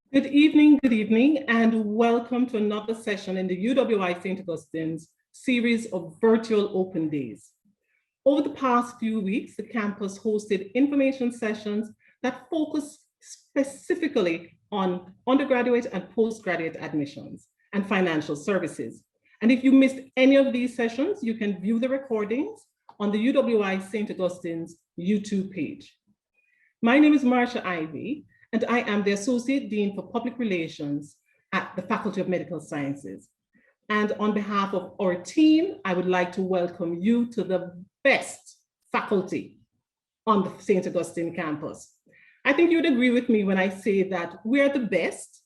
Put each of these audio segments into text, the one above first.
Good evening, and welcome to another session in the UWI St. Augustine's series of virtual open days. Over the past few weeks, the campus hosted information sessions that focus specifically on undergraduate and postgraduate admissions and financial services. And if you missed any of these sessions, you can view the recordings on the UWI St. Augustine's YouTube page. My name is Marcia Ivy, and I am the Associate Dean for Public Relations at the Faculty of Medical Sciences. And on behalf of our team, I would like to welcome you to the best faculty on the St. Augustine campus. I think you would agree with me when I say that we are the best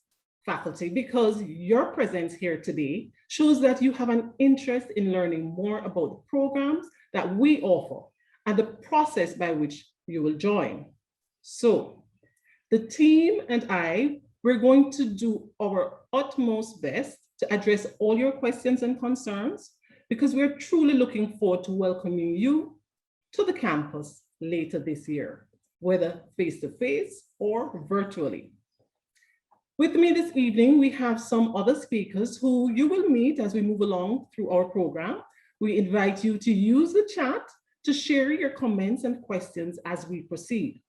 faculty because your presence here today shows that you have an interest in learning more about the programs that we offer and the process by which you will join. So, the team and we're going to do our utmost best to address all your questions and concerns because we're truly looking forward to welcoming you to the campus later this year, whether face-to-face or virtually. With me this evening, we have some other speakers who you will meet as we move along through our program. We invite you to use the chat to share your comments and questions as we proceed.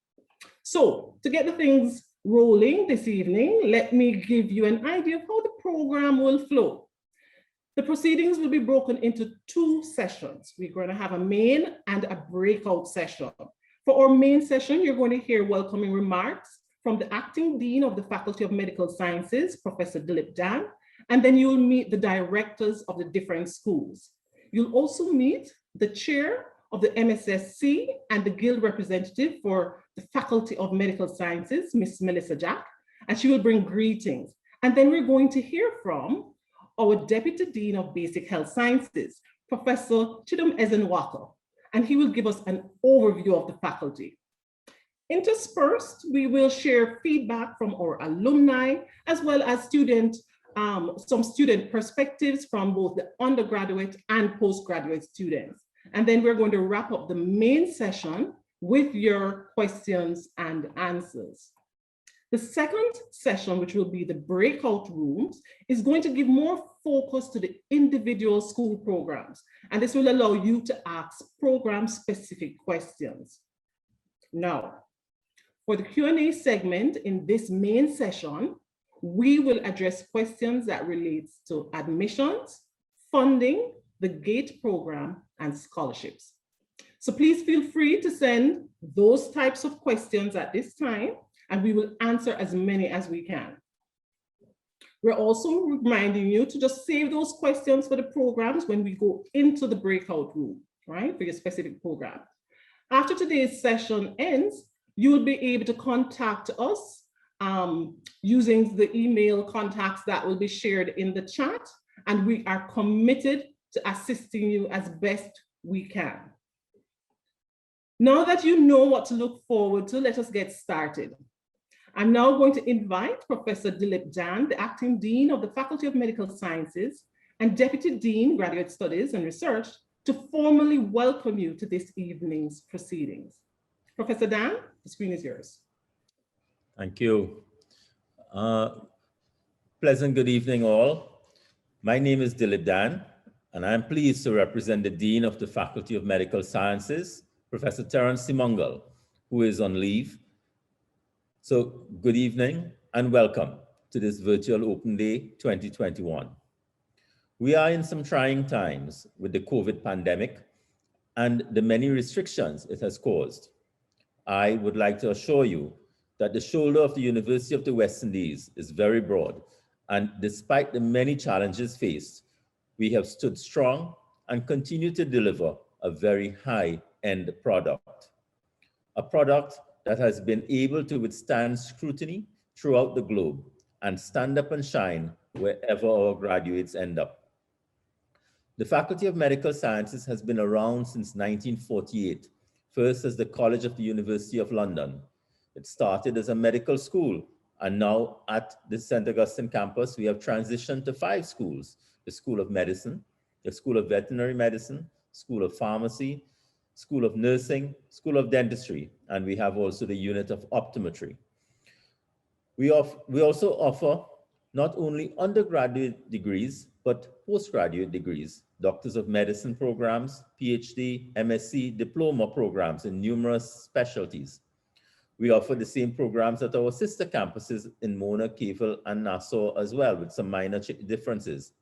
So to get the things rolling this evening, let me give you an idea of how the program will flow. The proceedings will be broken into two sessions. We're going to have a main and a breakout session. For our main session, you're going to hear welcoming remarks from the Acting Dean of the Faculty of Medical Sciences, Professor Dilip Dan, and then you'll meet the directors of the different schools. You'll also meet the chair of the MSSC and the Guild representative for the Faculty of Medical Sciences, Miss Melissa Jack, and she will bring greetings. And then we're going to hear from our Deputy Dean of Basic Health Sciences, Professor Chidum Ezenwaka, and he will give us an overview of the faculty. Interspersed, we will share feedback from our alumni, as well as some student perspectives from both the undergraduate and postgraduate students. And then we're going to wrap up the main session with your questions and answers. The second session, which will be the breakout rooms, is going to give more focus to the individual school programs. And this will allow you to ask program-specific questions. Now, for the Q&A segment in this main session, we will address questions that relate to admissions, funding, the GATE program, and scholarships. So please feel free to send those types of questions at this time, and we will answer as many as we can. We're also reminding you to just save those questions for the programs when we go into the breakout room, right, for your specific program. After today's session ends, you will be able to contact us using the email contacts that will be shared in the chat, and we are committed to assisting you as best we can. Now that you know what to look forward to, let us get started. I'm now going to invite Professor Dilip Jan, the Acting Dean of the Faculty of Medical Sciences and Deputy Dean, Graduate Studies and Research, to formally welcome you to this evening's proceedings. Professor Dan, the screen is yours. Thank you. Pleasant good evening all. My name is Dilip Dan, and I'm pleased to represent the Dean of the Faculty of Medical Sciences, Professor Terence Simangal, who is on leave. So good evening and welcome to this Virtual Open Day 2021. We are in some trying times with the COVID pandemic and the many restrictions it has caused. I would like to assure you that the shoulder of the University of the West Indies is very broad, and despite the many challenges faced, we have stood strong and continue to deliver a very high-end product. A product that has been able to withstand scrutiny throughout the globe and stand up and shine wherever our graduates end up. The Faculty of Medical Sciences has been around since 1948, first as the College of the University of London. It started as a medical school, and now at the St. Augustine campus, we have transitioned to 5 schools: the School of Medicine, the School of Veterinary Medicine, School of Pharmacy, School of Nursing, School of Dentistry, and we have also the unit of Optometry. We also offer not only undergraduate degrees, but postgraduate degrees, Doctors of Medicine programs, PhD, MSc, diploma programs in numerous specialties. We offer the same programs at our sister campuses in Mona, Kevel, and Nassau as well, with some minor differences.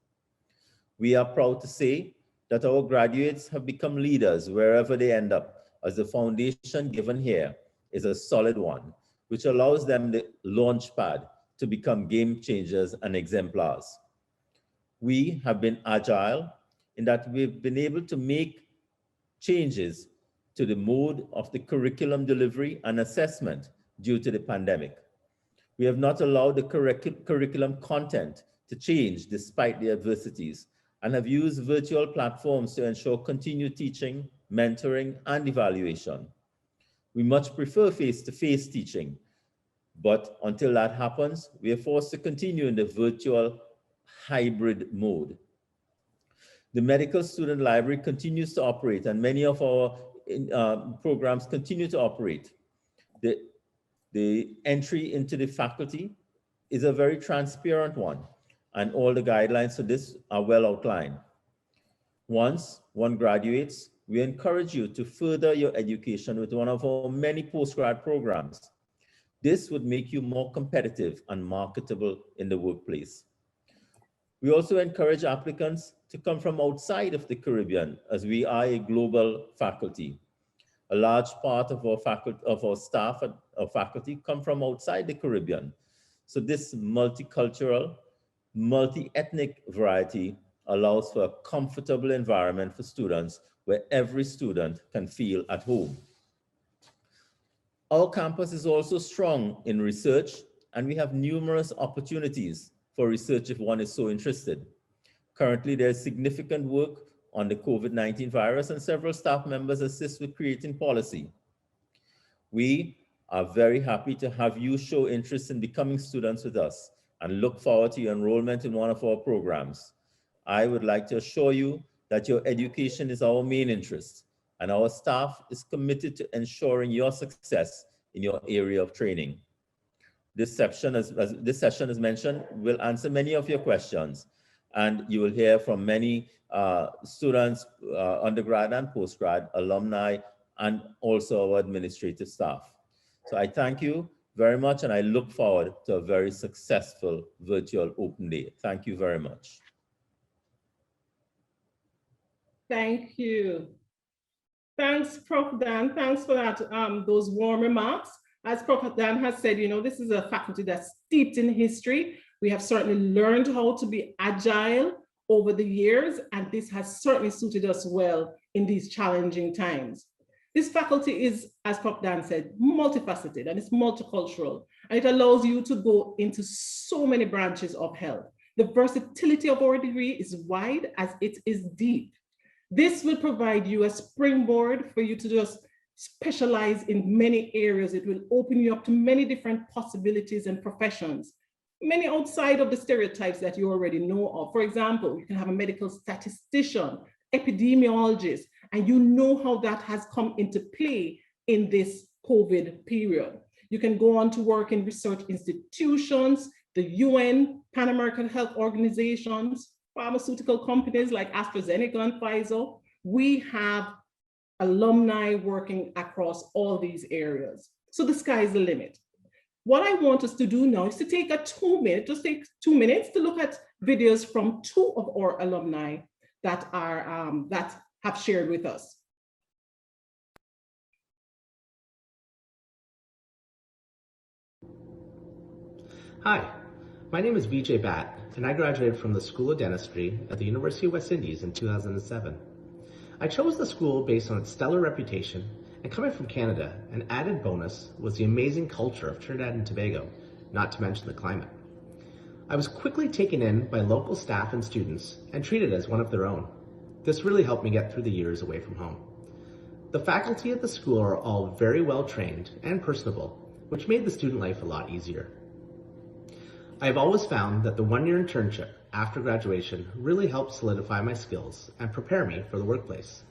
We are proud to say that our graduates have become leaders wherever they end up, as the foundation given here is a solid one, which allows them the launch pad to become game changers and exemplars. We have been agile in that we've been able to make changes to the mode of the curriculum delivery and assessment due to the pandemic. We have not allowed the curriculum content to change despite the adversities, and have used virtual platforms to ensure continued teaching, mentoring, and evaluation. We much prefer face-to-face teaching, but until that happens, we are forced to continue in the virtual hybrid mode. The Medical Student Library continues to operate, and many of our programs continue to operate. The entry into the faculty is a very transparent one, and all the guidelines for this are well outlined. Once one graduates, we encourage you to further your education with one of our many postgrad programs. This would make you more competitive and marketable in the workplace. We also encourage applicants to come from outside of the Caribbean, as we are a global faculty. A large part of our staff or faculty come from outside the Caribbean. So this multicultural, multi-ethnic variety allows for a comfortable environment for students where every student can feel at home. Our campus is also strong in research, and we have numerous opportunities for research if one is so interested. Currently, there's significant work on the COVID-19 virus, and several staff members assist with creating policy. We are very happy to have you show interest in becoming students with us and look forward to your enrollment in one of our programs. I would like to assure you that your education is our main interest, and our staff is committed to ensuring your success in your area of training. This session, as mentioned, will answer many of your questions, and you will hear from many students, undergrad and postgrad, alumni, and also our administrative staff. So I thank you very much, and I look forward to a very successful virtual open day. Thank you very much. Thank you. Thanks, Prof. Dan. Thanks for that, those warm remarks. As Prof. Dan has said, you know, this is a faculty that's steeped in history. We have certainly learned how to be agile over the years, and this has certainly suited us well in these challenging times. This faculty is, as Prof. Dan said, multifaceted, and it's multicultural, and it allows you to go into so many branches of health. The versatility of our degree is wide as it is deep. This will provide you a springboard for you to just specialize in many areas. It will open you up to many different possibilities and professions, many outside of the stereotypes that you already know of. For example, you can have a medical statistician, epidemiologist, and you know how that has come into play in this COVID period. You can go on to work in research institutions, the UN, Pan American Health Organizations, pharmaceutical companies like AstraZeneca and Pfizer. We have alumni working across all these areas. So the sky is the limit. What I want us to do now is to take just take 2 minutes to look at videos from 2 of our alumni that have shared with us. Hi, my name is Vijay Bhatt, and I graduated from the School of Dentistry at the University of West Indies in 2007. I chose the school based on its stellar reputation, and coming from Canada, an added bonus was the amazing culture of Trinidad and Tobago, not to mention the climate. I was quickly taken in by local staff and students and treated as one of their own. This really helped me get through the years away from home. The faculty at the school are all very well trained and personable, which made the student life a lot easier. I have always found that the one-year internship after graduation really helped solidify my skills and prepare me for the workplace.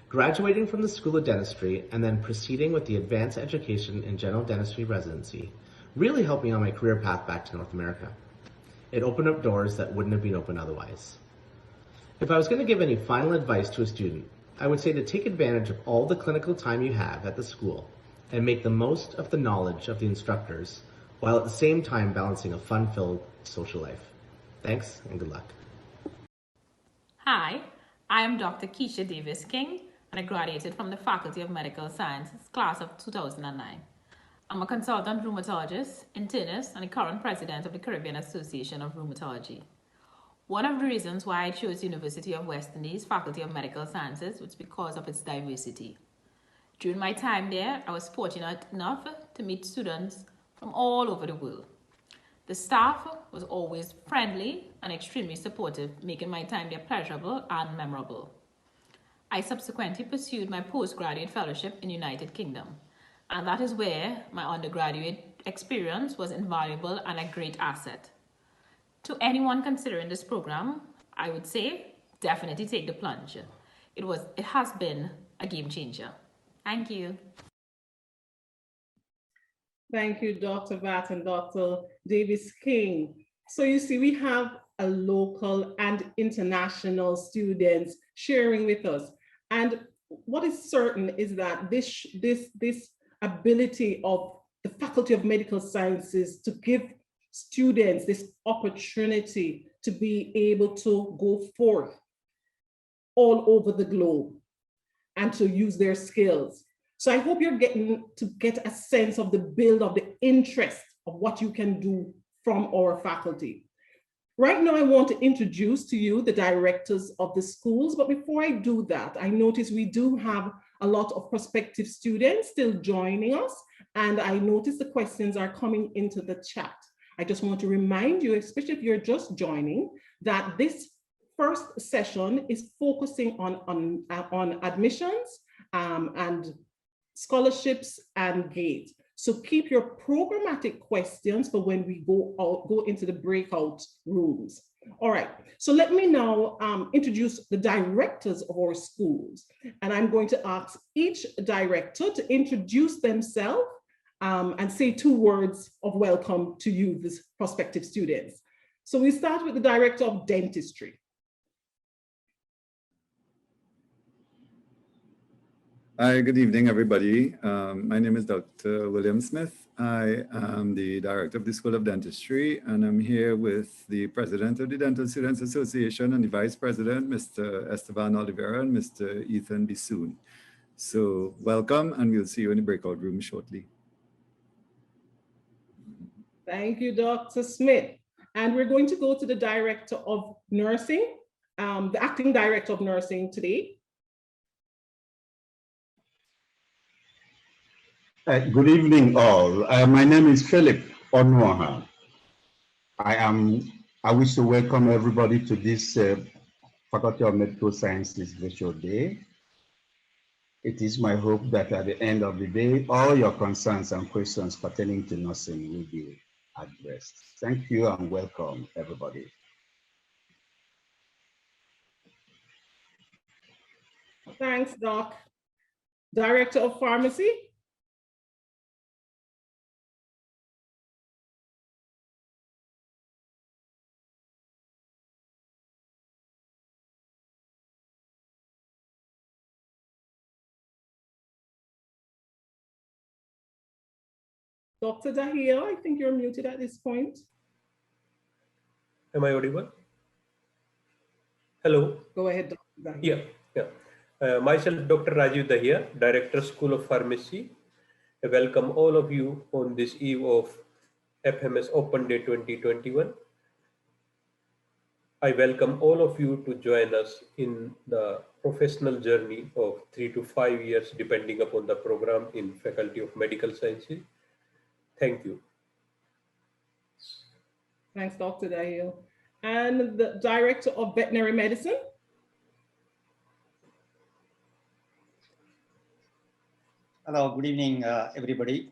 Graduating from the School of Dentistry and then proceeding with the Advanced Education in General Dentistry residency really helped me on my career path back to North America. It opened up doors that wouldn't have been open otherwise. If I was going to give any final advice to a student, I would say to take advantage of all the clinical time you have at the school and make the most of the knowledge of the instructors while at the same time balancing a fun-filled social life. Thanks and good luck. Hi, I am Dr. Keisha Davis King, and I graduated from the Faculty of Medical Sciences, class of 2009. I'm a consultant rheumatologist, internist, and the current president of the Caribbean Association of Rheumatology. One of the reasons why I chose University of West Indies Faculty of Medical Sciences was because of its diversity. During my time there, I was fortunate enough to meet students from all over the world. The staff was always friendly and extremely supportive, making my time there pleasurable and memorable. I subsequently pursued my postgraduate fellowship in the United Kingdom, and that is where my undergraduate experience was invaluable and a great asset. To anyone considering this program, I would say definitely take the plunge. It has been a game changer. Thank you. Thank you, Dr. Vatt and Dr. Davis King. So you see, we have a local and international students sharing with us. And what is certain is that this ability of the Faculty of Medical Sciences to give students this opportunity to be able to go forth all over the globe and to use their skills. So I hope you're getting to get a sense of the build of the interest of what you can do from our faculty. Right now, I want to introduce to you the directors of the schools, but before I do that, I notice we do have a lot of prospective students still joining us, and I notice the questions are coming into the chat. I just want to remind you, especially if you're just joining, that this first session is focusing on admissions and scholarships and GATE. So keep your programmatic questions for when we go into the breakout rooms. All right, so let me now introduce the directors of our schools. And I'm going to ask each director to introduce themselves and say 2 words of welcome to you, these prospective students. So we start with the director of dentistry. Hi, good evening, everybody. My name is Dr. William Smith. I am the director of the School of Dentistry, and I'm here with the president of the Dental Students Association and the vice president, Mr. Esteban Oliveira and Mr. Ethan Bissoon. So welcome, and we'll see you in the breakout room shortly. Thank you, Dr. Smith. And we're going to go to the director of nursing, the acting director of nursing today. Good evening, all. My name is Philip Onwaha. I wish to welcome everybody to this Faculty of Medical Sciences Virtual Day. It is my hope that at the end of the day, all your concerns and questions pertaining to nursing will be addressed. Thank you and welcome, everybody. Thanks, Doc. Director of Pharmacy. Dr. Dahia, I think you're muted at this point. Am I audible? Hello. Go ahead, Dr. Dahia. Myself, Dr. Rajiv Dahia, Director, School of Pharmacy. I welcome all of you on this eve of FMS Open Day 2021. I welcome all of you to join us in the professional journey of 3 to 5 years, depending upon the program in Faculty of Medical Sciences. Thank you. Thanks, Dr. Dahil. And the Director of Veterinary Medicine. Hello, good evening, everybody.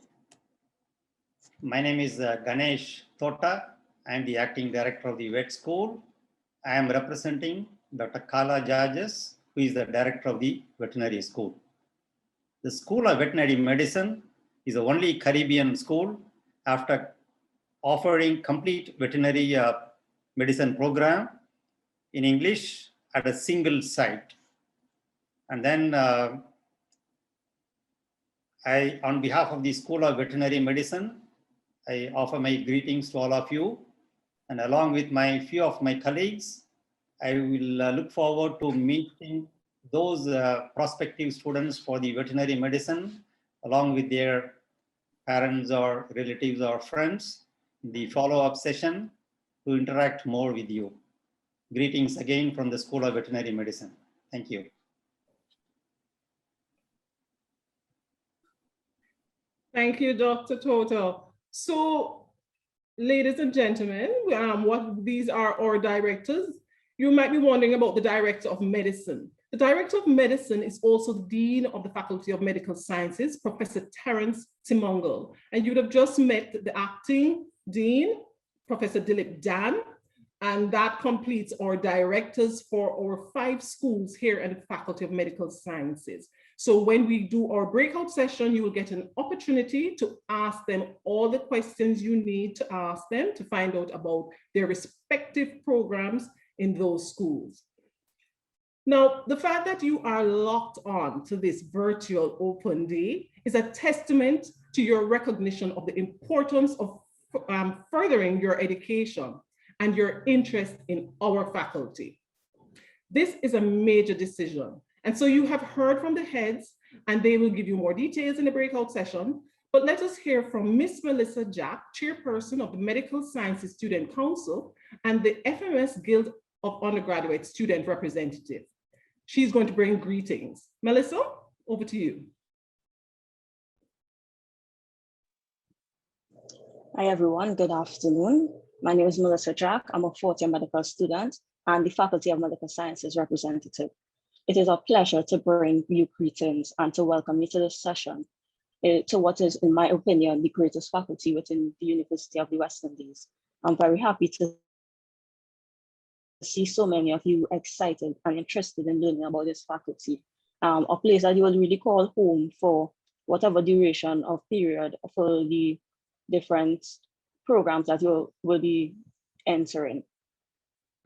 My name is Ganesh Tota. I am the Acting Director of the Vet School. I am representing Dr. Kala Judges, who is the Director of the Veterinary School. The School of Veterinary Medicine is the only Caribbean school after offering complete veterinary medicine program in English at a single site. And then on behalf of the School of Veterinary Medicine, I offer my greetings to all of you. And along with few of my colleagues, I will look forward to meeting those prospective students for the veterinary medicine, along with their parents or relatives or friends, in the follow-up session to interact more with you. Greetings again from the School of Veterinary Medicine. Thank you. Thank you, Dr. Toto. So, ladies and gentlemen, these are our directors. You might be wondering about the Director of Medicine. The Director of Medicine is also the Dean of the Faculty of Medical Sciences, Professor Terence Simongal. And you'd have just met the Acting Dean, Professor Dilip Dan, and that completes our directors for our 5 schools here at the Faculty of Medical Sciences. So when we do our breakout session, you will get an opportunity to ask them all the questions you need to ask them to find out about their respective programs in those schools. Now, the fact that you are locked on to this virtual open day is a testament to your recognition of the importance of furthering your education and your interest in our faculty. This is a major decision. And so you have heard from the heads, and they will give you more details in the breakout session. But let us hear from Miss Melissa Jack, Chairperson of the Medical Sciences Student Council and the FMS Guild of Undergraduate Student Representative. She's going to bring greetings. Melissa, over to you. Hi, everyone. Good afternoon. My name is Melissa Jack. I'm a fourth-year medical student and the Faculty of Medical Sciences representative. It is a pleasure to bring you greetings and to welcome you to this session to what is, in my opinion, the greatest faculty within the University of the West Indies. I'm very happy to see so many of you excited and interested in learning about this faculty, a place that you will really call home for whatever duration of period for the different programs that you will be entering.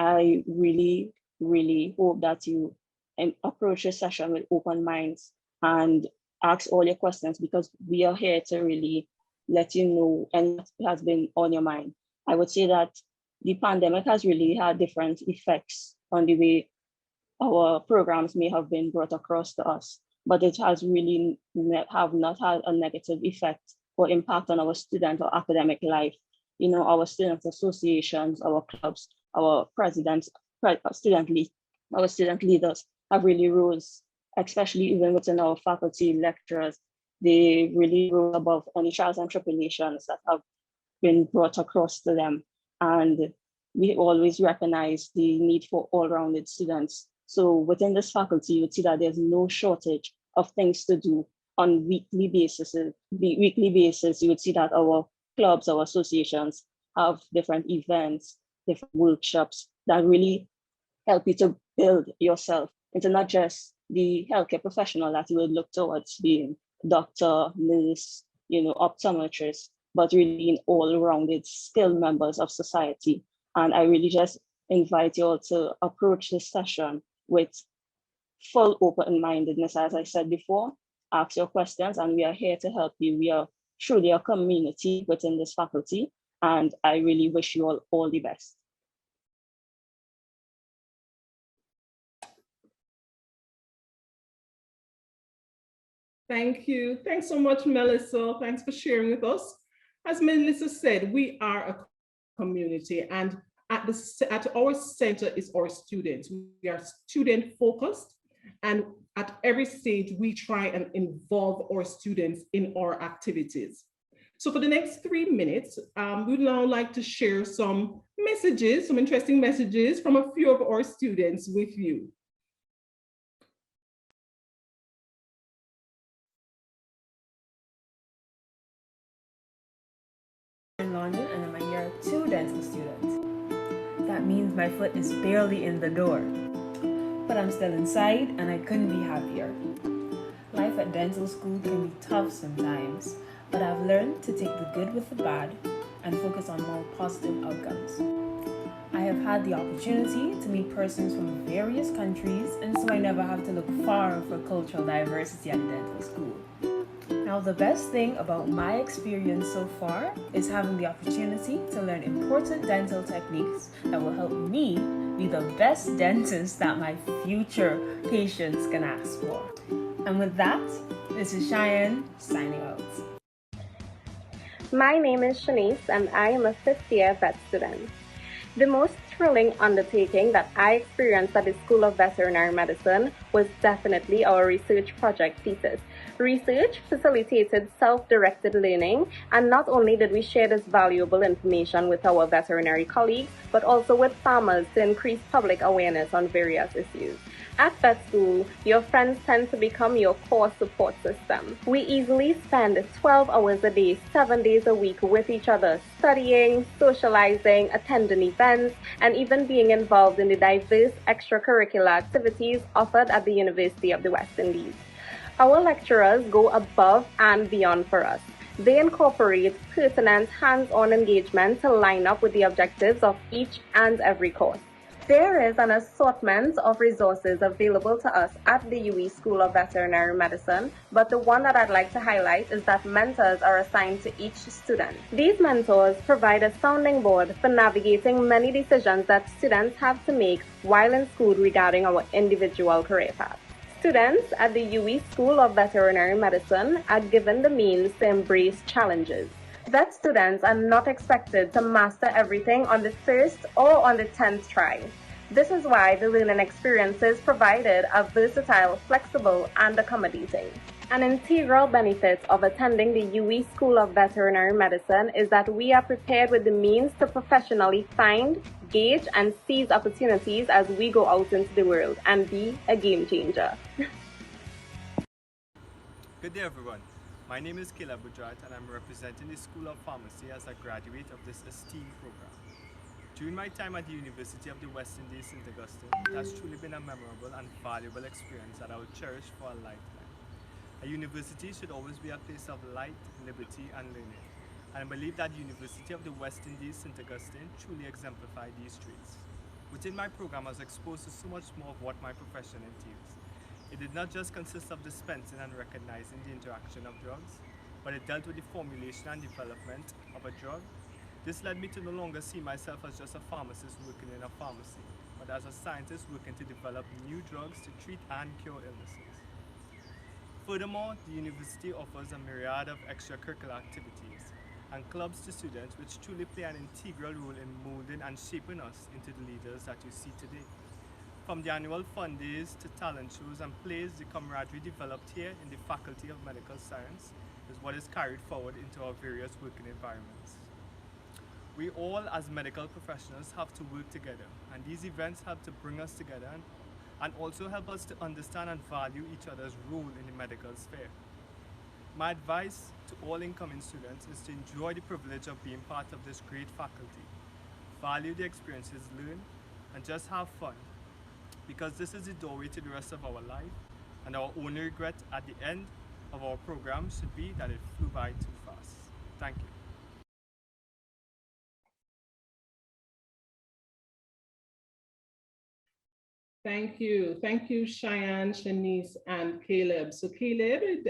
I really, really hope that you approach this session with open minds and ask all your questions, because we are here to really let you know and what has been on your mind. I would say that the pandemic has really had different effects on the way our programs may have been brought across to us, but it has really have not had a negative effect or impact on our student or academic life. You know, our student associations, our clubs, our presidents, student leaders have really rose, especially even within our faculty lecturers. They really rose above any trials and tribulations that have been brought across to them. And we always recognize the need for all-rounded students. So within this faculty, you would see that there's no shortage of things to do on weekly basis. You would see that our clubs, our associations have different events, different workshops that really help you to build yourself into not just the healthcare professional that you would look towards being doctor, nurse, optometrist, but really in all-rounded skilled members of society. And I really just invite you all to approach this session with full open-mindedness. As I said before, ask your questions and we are here to help you. We are truly a community within this faculty, and I really wish you all the best. Thank you. Thanks so much, Melissa. Thanks for sharing with us. As Melissa said, we are a community, and at our center is our students. We are student focused, and at every stage, we try and involve our students in our activities. So for the next 3 minutes, we'd now like to share some messages, some interesting messages from a few of our students with you. In London, and I'm a year 2 dental student. That means my foot is barely in the door. But I'm still inside and I couldn't be happier. Life at dental school can be tough sometimes, but I've learned to take the good with the bad and focus on more positive outcomes. I have had the opportunity to meet persons from various countries, and so I never have to look far for cultural diversity at dental school. Now, the best thing about my experience so far is having the opportunity to learn important dental techniques that will help me be the best dentist that my future patients can ask for. And with that, this is Cheyenne signing out. My name is Shanice and I am a 5th year vet student. The most thrilling undertaking that I experienced at the School of Veterinary Medicine was definitely our research project thesis. Research facilitated self-directed learning, and not only did we share this valuable information with our veterinary colleagues, but also with farmers to increase public awareness on various issues. At vet school, your friends tend to become your core support system. We easily spend 12 hours a day, 7 days a week with each other, studying, socializing, attending events, and even being involved in the diverse extracurricular activities offered at the University of the West Indies. Our lecturers go above and beyond for us. They incorporate pertinent hands-on engagement to line up with the objectives of each and every course. There is an assortment of resources available to us at the UWI School of Veterinary Medicine, but the one that I'd like to highlight is that mentors are assigned to each student. These mentors provide a sounding board for navigating many decisions that students have to make while in school regarding our individual career path. Students at the UWI School of Veterinary Medicine are given the means to embrace challenges. Vet students are not expected to master everything on the 1st or on the 10th try. This is why the learning experiences provided are versatile, flexible, and accommodating. An integral benefit of attending the UWI School of Veterinary Medicine is that we are prepared with the means to professionally find, gauge, and seize opportunities as we go out into the world and be a game changer. Good day, everyone. My name is Caleb Bujrat, and I'm representing the School of Pharmacy as a graduate of this esteemed program. During my time at the University of the West Indies, St. Augustine, it has truly been a memorable and valuable experience that I will cherish for a lifetime. A university should always be a place of light, liberty, and learning, and I believe that the University of the West Indies, St. Augustine, truly exemplified these traits. Within my program, I was exposed to so much more of what my profession entails. It did not just consist of dispensing and recognizing the interaction of drugs, but it dealt with the formulation and development of a drug. This led me to no longer see myself as just a pharmacist working in a pharmacy, but as a scientist working to develop new drugs to treat and cure illnesses. Furthermore, the university offers a myriad of extracurricular activities and clubs to students which truly play an integral role in molding and shaping us into the leaders that you see today. From the annual fun days to talent shows and plays, the camaraderie developed here in the Faculty of Medical Science is what is carried forward into our various working environments. We all, as medical professionals, have to work together, and these events help to bring us together and and also help us to understand and value each other's role in the medical sphere. My advice to all incoming students is to enjoy the privilege of being part of this great faculty, value the experiences learned, and just have fun, because this is the doorway to the rest of our life, and our only regret at the end of our program should be that it flew by too fast. Thank you. Thank you. Thank you, Cheyenne, Shanice, and Caleb. So Caleb,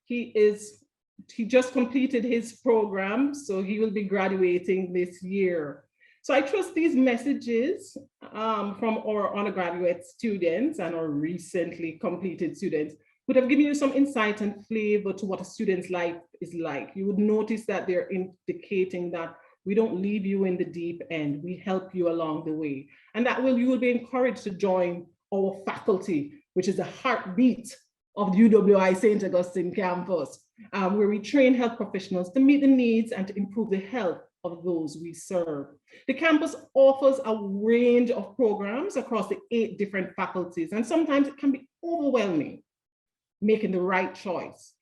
he just completed his program, so he will be graduating this year. So I trust these messages from our undergraduate students and our recently completed students would have given you some insight and flavor to what a student's life is like. You would notice that they're indicating that we don't leave you in the deep end, we help you along the way. And that you will be encouraged to join our faculty, which is the heartbeat of the UWI St. Augustine campus, where we train health professionals to meet the needs and to improve the health of those we serve. The campus offers a range of programs across the 8 different faculties, and sometimes it can be overwhelming making the right choice.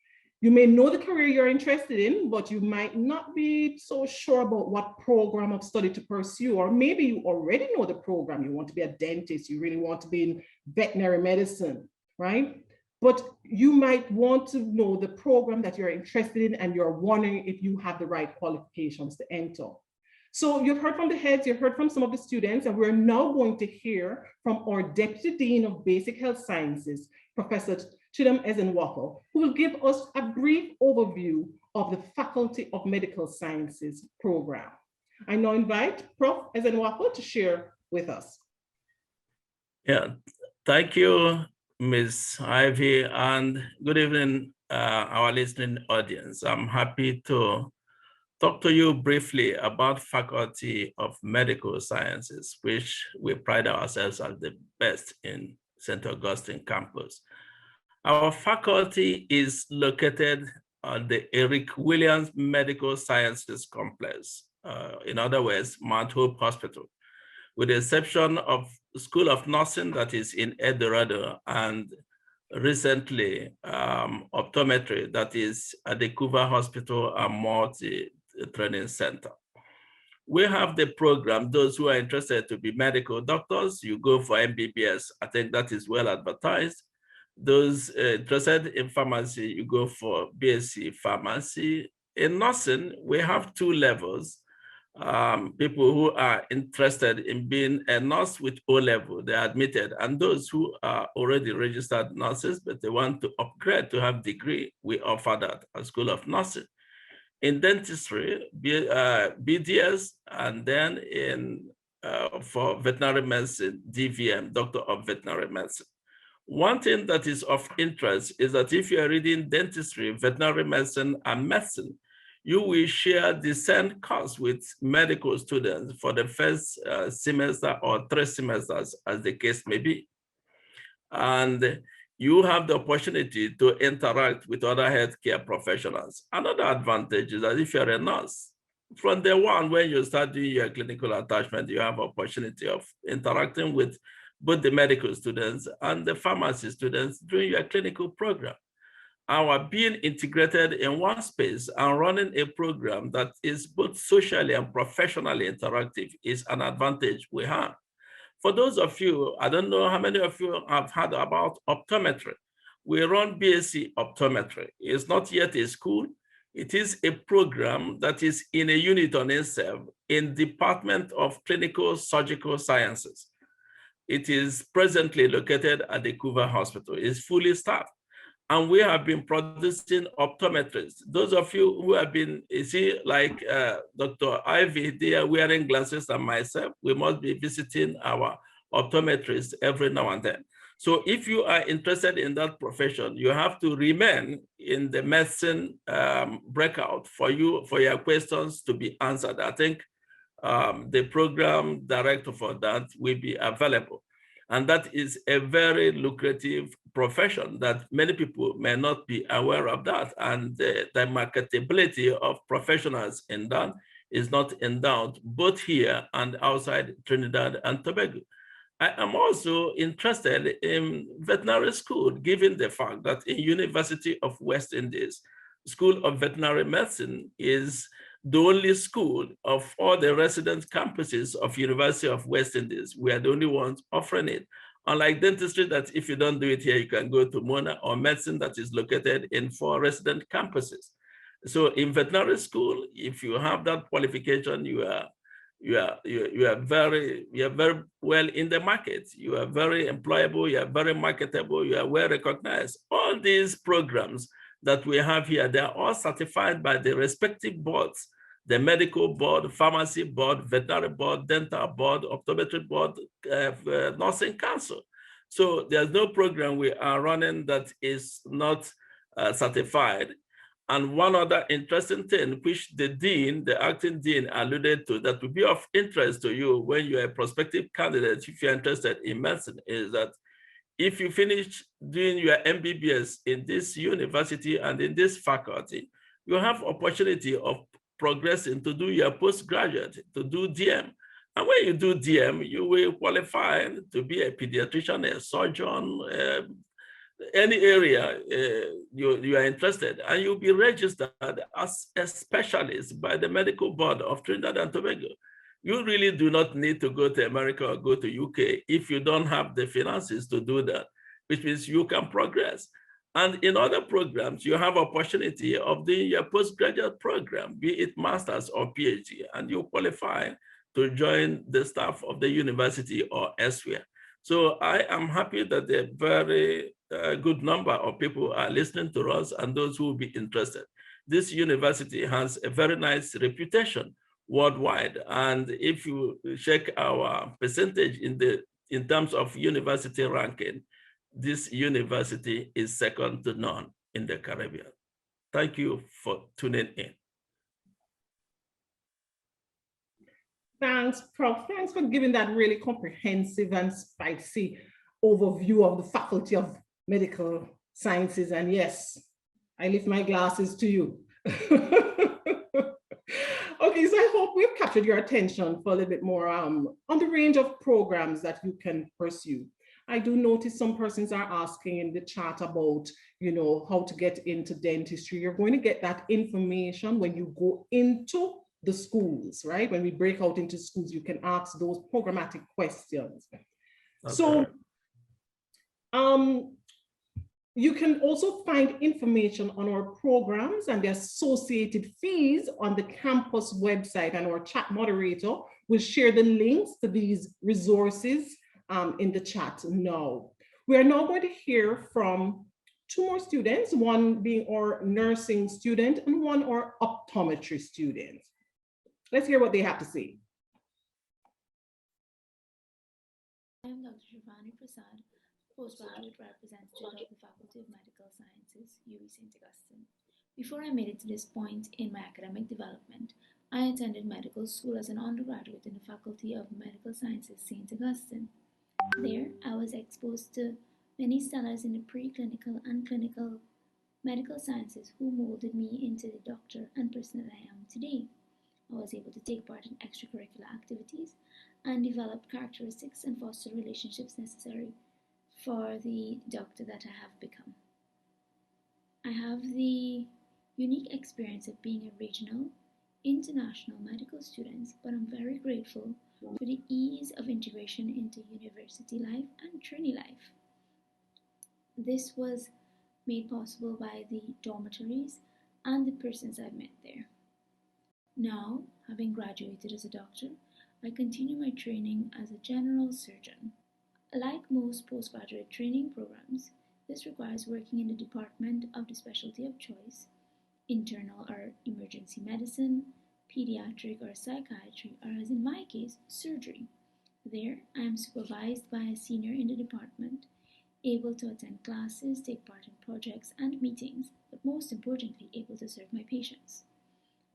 You may know the career you're interested in, but you might not be so sure about what program of study to pursue, or maybe you already know the program. You want to be a dentist, you really want to be in veterinary medicine, right? But you might want to know the program that you're interested in, and you're wondering if you have the right qualifications to enter. So you've heard from the heads, you've heard from some of the students, and we're now going to hear from our Deputy Dean of Basic Health Sciences, Professor Chidam Ezenwako, who will give us a brief overview of the Faculty of Medical Sciences program. I now invite Prof. Ezenwako to share with us. Yeah, thank you, Ms. Ivy, and good evening, our listening audience. I'm happy to talk to you briefly about Faculty of Medical Sciences, which we pride ourselves as the best in St. Augustine campus. Our faculty is located at the Eric Williams Medical Sciences Complex, in other words, Mount Hope Hospital, with the exception of School of Nursing that is in El Dorado, and recently Optometry that is at the Couva Hospital and Multi-Training Center. We have the program, those who are interested to be medical doctors, you go for Mbbs. I think that is well advertised. Those interested in pharmacy, you go for BSc Pharmacy. In nursing, we have 2 levels. People who are interested in being a nurse with O-level, they are admitted. And those who are already registered nurses, but they want to upgrade to have degree, we offer that at School of Nursing. In dentistry, BDS, and then for veterinary medicine, DVM, Doctor of Veterinary Medicine. One thing that is of interest is that if you are reading dentistry, veterinary medicine, and medicine, you will share the same course with medical students for the first semester or 3 semesters, as the case may be. And you have the opportunity to interact with other healthcare professionals. Another advantage is that if you're a nurse, from day one, when you start doing your clinical attachment, you have opportunity of interacting with both the medical students and the pharmacy students during your clinical program. Our being integrated in one space and running a program that is both socially and professionally interactive is an advantage we have. For those of you, I don't know how many of you have heard about optometry. We run BSc Optometry. It's not yet a school. It is a program that is in a unit on itself in Department of Clinical Surgical Sciences. It is presently located at the Couva Hospital. It's fully staffed. And we have been producing optometrists. Those of you who have been, you see, like Dr. Ivy, they are wearing glasses, and myself, we must be visiting our optometrists every now and then. So if you are interested in that profession, you have to remain in the medicine breakout for your questions to be answered. I think the program director for that will be available. And that is a very lucrative profession that many people may not be aware of that. And the marketability of professionals in that is not in doubt, both here and outside Trinidad and Tobago. I am also interested in veterinary school, given the fact that in University of West Indies, School of Veterinary Medicine is the only school of all the resident campuses of University of West Indies. We are the only ones offering it. Unlike dentistry, that if you don't do it here, you can go to Mona, or medicine that is located in 4 resident campuses. So in veterinary school, if you have that qualification, you are very well in the market. You are very employable. You are very marketable. You are well recognized. All these programs that we have here, they are all certified by the respective boards: the medical board, pharmacy board, veterinary board, dental board, optometry board, nursing council. So there's no program we are running that is not certified. And one other interesting thing, which the dean, the acting dean, alluded to, that will be of interest to you when you're a prospective candidate, if you're interested in medicine, is that if you finish doing your MBBS in this university and in this faculty, you have opportunity of progressing to do your postgraduate, to do DM. And when you do DM, you will qualify to be a pediatrician, a surgeon, any area you are interested, and you'll be registered as a specialist by the Medical Board of Trinidad and Tobago. You really do not need to go to America or go to UK if you don't have the finances to do that, which means you can progress. And in other programs, you have opportunity of doing your postgraduate program, be it master's or PhD, and you qualify to join the staff of the university or elsewhere. So I am happy that a very good number of people are listening to us and those who will be interested. This university has a very nice reputation worldwide. And if you check our percentage in terms of university ranking, this university is second to none in the Caribbean. Thank you for tuning in. Thanks, Prof. Thanks for giving that really comprehensive and spicy overview of the Faculty of Medical Sciences. And yes, I lift my glasses to you. Okay, so I hope we've captured your attention for a little bit more on the range of programs that you can pursue. I do notice some persons are asking in the chat about, how to get into dentistry. You're going to get that information when you go into the schools, right? When we break out into schools, you can ask those programmatic questions. Okay. So you can also find information on our programs and the associated fees on the campus website, and our chat moderator will share the links to these resources in the chat now. We are now going to hear from 2 more students, one being our nursing student and one our optometry student. Let's hear what they have to say. I'm Dr. Shivani Prasad, postgraduate representative of the Faculty of Medical Sciences, UWI St. Augustine. Before I made it to this point in my academic development, I attended medical school as an undergraduate in the Faculty of Medical Sciences, St. Augustine. There, I was exposed to many scholars in the preclinical and clinical medical sciences who molded me into the doctor and person that I am today. I was able to take part in extracurricular activities and develop characteristics and foster relationships necessary for the doctor that I have become. I have the unique experience of being a regional, international medical student, but I'm very grateful for the ease of integration into university life and Trini life. This was made possible by the dormitories and the persons I've met there. Now, having graduated as a doctor, I continue my training as a general surgeon. Like most postgraduate training programs, this requires working in the department of the specialty of choice, internal or emergency medicine, pediatric or psychiatry, or as in my case, surgery. There, I am supervised by a senior in the department, able to attend classes, take part in projects and meetings, but most importantly, able to serve my patients.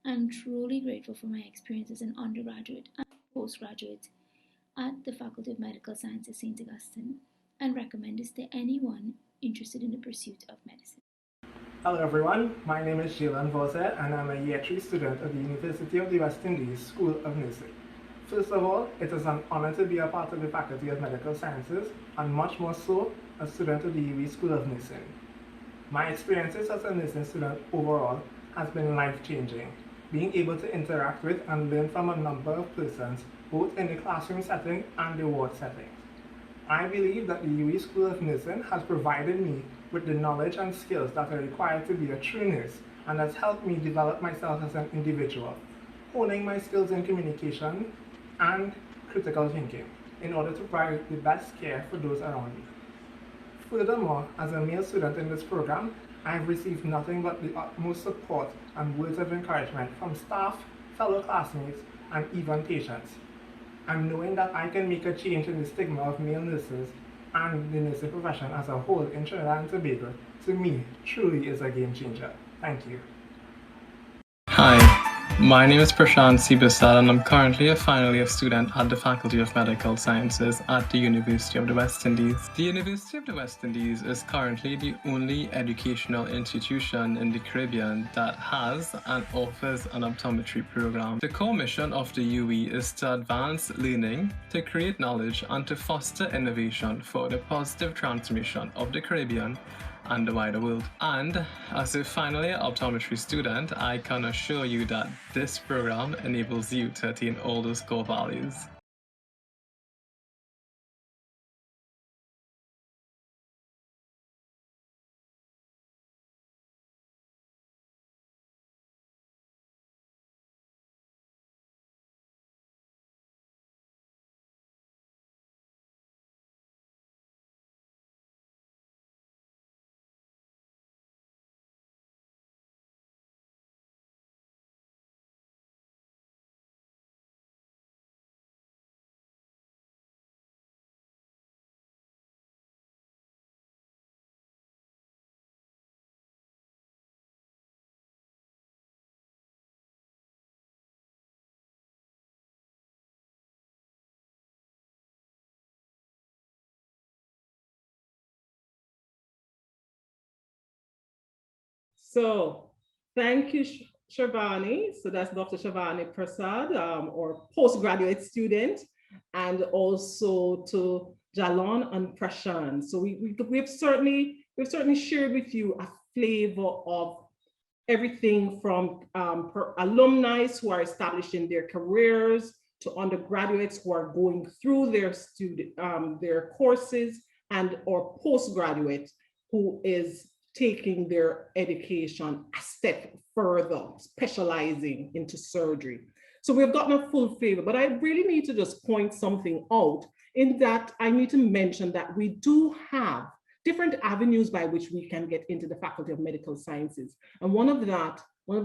I'm truly grateful for my experience as an undergraduate and postgraduate at the Faculty of Medical Sciences, St. Augustine, and recommend this to anyone interested in the pursuit of medicine. Hello everyone, my name is Julian Voset and I'm a Year 3 student at the University of the West Indies School of Nursing. First of all, it is an honor to be a part of the Faculty of Medical Sciences, and much more so, a student of the Uwi School of Nursing. My experiences as a nursing student overall has been life-changing, being able to interact with and learn from a number of persons, both in the classroom setting and the ward settings. I believe that the Uwi School of Nursing has provided me with the knowledge and skills that are required to be a true nurse, and has helped me develop myself as an individual, honing my skills in communication and critical thinking in order to provide the best care for those around me. Furthermore, as a male student in this program, I have received nothing but the utmost support and words of encouragement from staff, fellow classmates, and even patients. And knowing that I can make a change in the stigma of male nurses and the nursing profession as a whole in Trinidad and Tobago, to me, truly is a game changer. Thank you. Hi, my name is Prashant Sibasad, and I'm currently a final year student at the Faculty of Medical Sciences at the University of the West Indies. The University of the West Indies is currently the only educational institution in the Caribbean that has and offers an optometry program. The core mission of the UWI is to advance learning, to create knowledge, and to foster innovation for the positive transformation of the Caribbean and the wider world. And as a final year optometry student, I can assure you that this program enables you to attain all those core values. So thank you, Shavani. So that's Dr. Shavani Prasad, or postgraduate student, and also to Jalon and Prashant. So we've certainly shared with you a flavor of everything from alumni who are establishing their careers to undergraduates who are going through their courses, and or postgraduate who is taking their education a step further, specializing into surgery. So we've gotten a full flavor, but I really need to just point something out, in that I need to mention that we do have different avenues by which we can get into the Faculty of Medical Sciences. And one of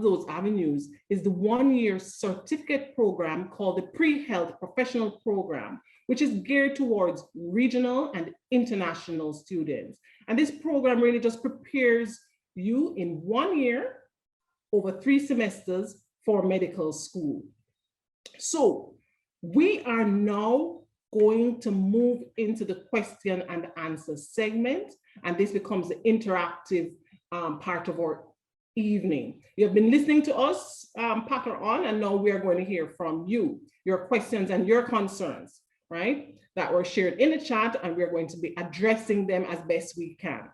those avenues is the one-year certificate program called the Pre-Health Professional Program, which is geared towards regional and international students. And this program really just prepares you in 1 year over 3 semesters for medical school. So we are now going to move into the question and answer segment, and this becomes the interactive part of our evening. You have been listening to us patter on, and now we are going to hear from you, your questions and your concerns, right, that were shared in the chat, and we're going to be addressing them as best we can.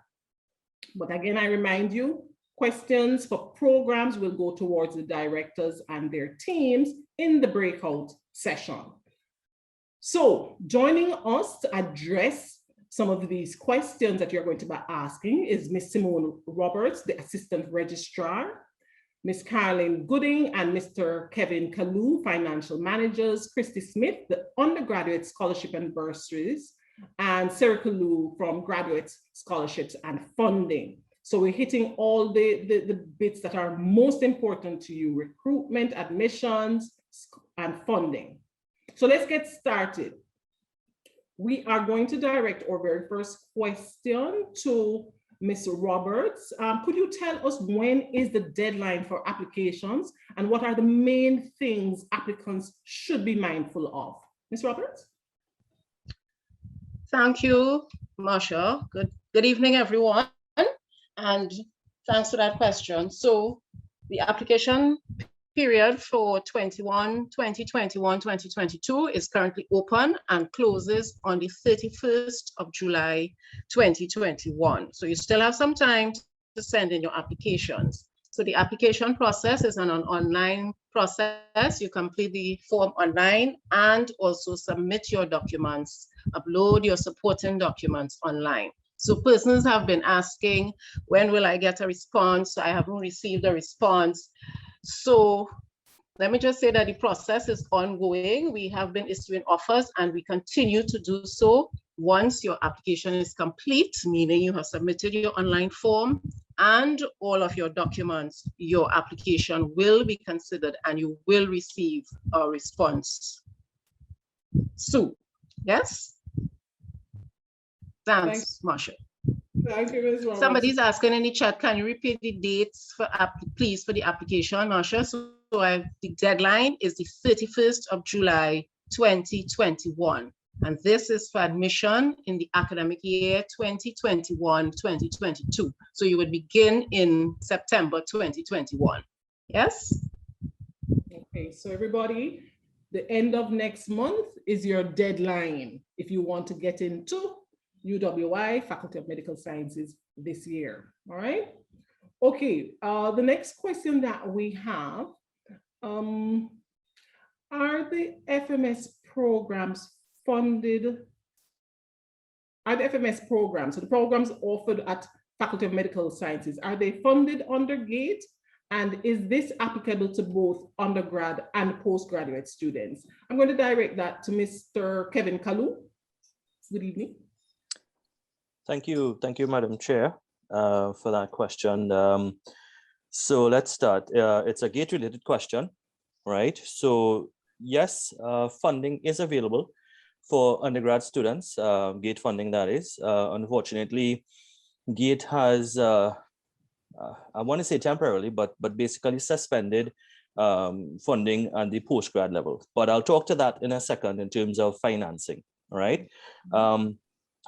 But again, I remind you, questions for programs will go towards the directors and their teams in the breakout session. So joining us to address some of these questions that you're going to be asking is Ms. Simone Roberts, the Assistant Registrar, Ms. Caroline Gooding and Mr. Kevin Kalu, Financial Managers, Christy Smith, the Undergraduate Scholarship and Bursaries, and Sarah Kalu from Graduate Scholarships and Funding. So we're hitting all the bits that are most important to you: recruitment, admissions, and funding. So let's get started. We are going to direct our very first question to Ms. Roberts. Could you tell us when is the deadline for applications, and what are the main things applicants should be mindful of? Ms. Roberts? Thank you, Marsha. Good evening, everyone. And thanks for that question. So the application period for 2021-2022 is currently open and closes on the 31st of July 2021. So you still have some time to send in your applications. So the application process is an online process. You complete the form online and also submit your documents, upload your supporting documents online. So persons have been asking, when will I get a response? I haven't received a response. So let me just say that the process is ongoing. We have been issuing offers and we continue to do so once your application is complete, meaning you have submitted your online form and all of your documents, your application will be considered and you will receive a response soon. Yes? Thanks, Marsha. Thank you, Ms. Roberts. Somebody's asking in the chat, can you repeat the dates for please for the application, Marsha? So the deadline is the 31st of July, 2021. And this is for admission in the academic year 2021-2022. So you would begin in September 2021. Yes? Okay, so everybody, the end of next month is your deadline if you want to get into UWI, Faculty of Medical Sciences this year, all right? Okay, the next question that we have, are the FMS programs funded? Are the FMS programs, so the programs offered at Faculty of Medical Sciences, are they funded under GATE? And is this applicable to both undergrad and postgraduate students? I'm going to direct that to Mr. Kevin Kalu. Good evening. Thank you, Madam Chair, for that question. So let's start. It's a GATE-related question, right? So yes, funding is available for undergrad students, GATE funding that is. Unfortunately, GATE has, I want to say temporarily, but basically suspended funding at the postgrad level. But I'll talk to that in a second in terms of financing, right?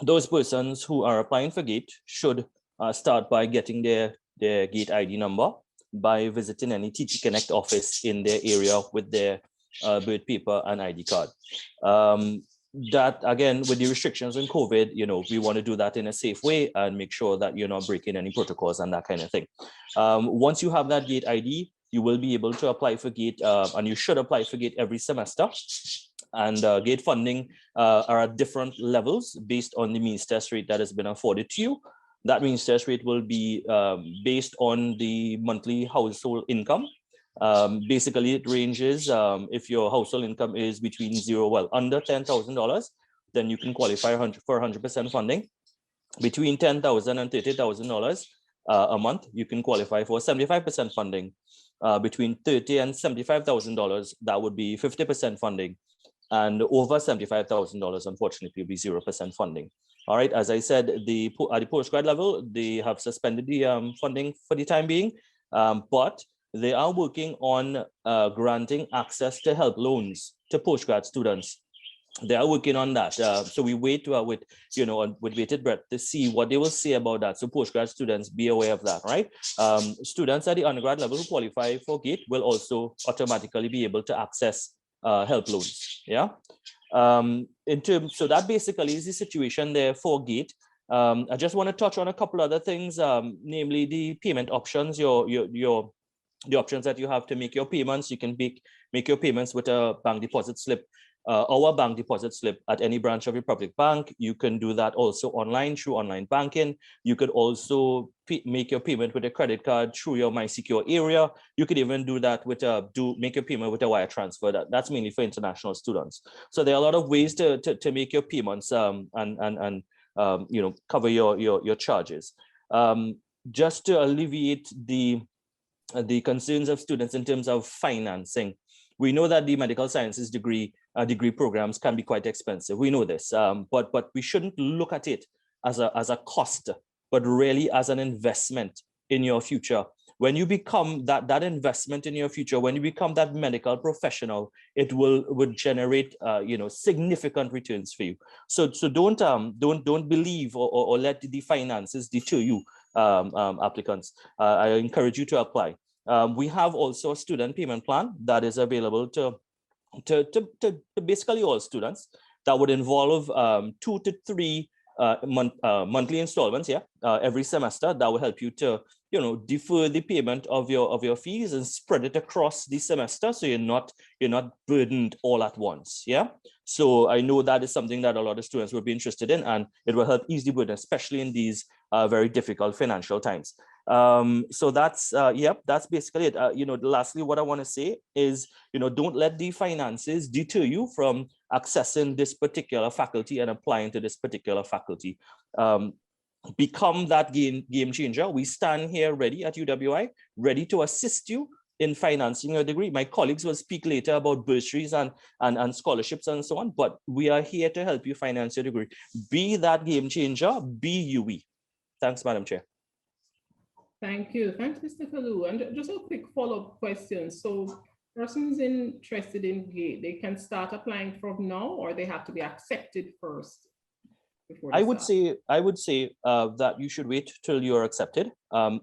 Those persons who are applying for GATE should start by getting their GATE ID number by visiting any TT Connect office in their area with their birth paper and ID card. That again, with the restrictions in COVID, we want to do that in a safe way and make sure that you're not breaking any protocols and that kind of thing. Once you have that GATE ID, you will be able to apply for GATE, and you should apply for GATE every semester. And GATE funding are at different levels based on the means test rate that has been afforded to you. That means test rate will be based on the monthly household income. Basically, it ranges if your household income is between under $10,000, then you can qualify for 100% funding. Between $10,000 and $30,000 a month, you can qualify for 75% funding. Between $30,000 and $75,000, that would be 50% funding. And over $75,000, unfortunately, will be 0% funding. All right, as I said, at the postgrad level, they have suspended the funding for the time being, but they are working on granting access to help loans to postgrad students. They are working on that. So we wait with bated breath to see what they will say about that. So postgrad students, be aware of that, right? Students at the undergrad level who qualify for GATE will also automatically be able to access help loans. Yeah. So that basically is the situation there for GATE. I just want to touch on a couple other things, namely the payment options, the options that you have to make your payments. You can make your payments with a bank deposit slip, our bank deposit slip at any branch of your public bank. You can do that also online through online banking. You could also make your payment with a credit card through your MySecure area. You could even do that with make your payment with a wire transfer. That's mainly for international students. So there are a lot of ways to make your payments and cover your charges. Just to alleviate the concerns of students in terms of financing. We know that the medical sciences degree programs can be quite expensive. We know this, but we shouldn't look at it as a cost, but really as an investment in your future. When you become that investment in your future, when you become that medical professional, it would generate significant returns for you. So don't believe or let the finances deter you, applicants. I encourage you to apply. We have also a student payment plan that is available to basically all students. That would involve 2 to 3 monthly installments, every semester. That will help you to, defer the payment of your fees and spread it across the semester, so you're not burdened all at once. So I know that is something that a lot of students would be interested in, and it will help ease the burden, especially in these very difficult financial times. So that's that's basically it. Lastly, what I want to say is, don't let the finances deter you from accessing this particular faculty and applying to this particular faculty. Become that game changer. We stand here ready at UWI, ready to assist you in financing your degree. My colleagues will speak later about bursaries and scholarships and so on, but we are here to help you finance your degree. Be that game changer, be Uwi. Thanks, Madam Chair. Thank you. Thanks, Mr. Kalu. And just a quick follow-up question. So persons interested in GATE, they can start applying from now, or they have to be accepted first? I would say that you should wait till you're accepted.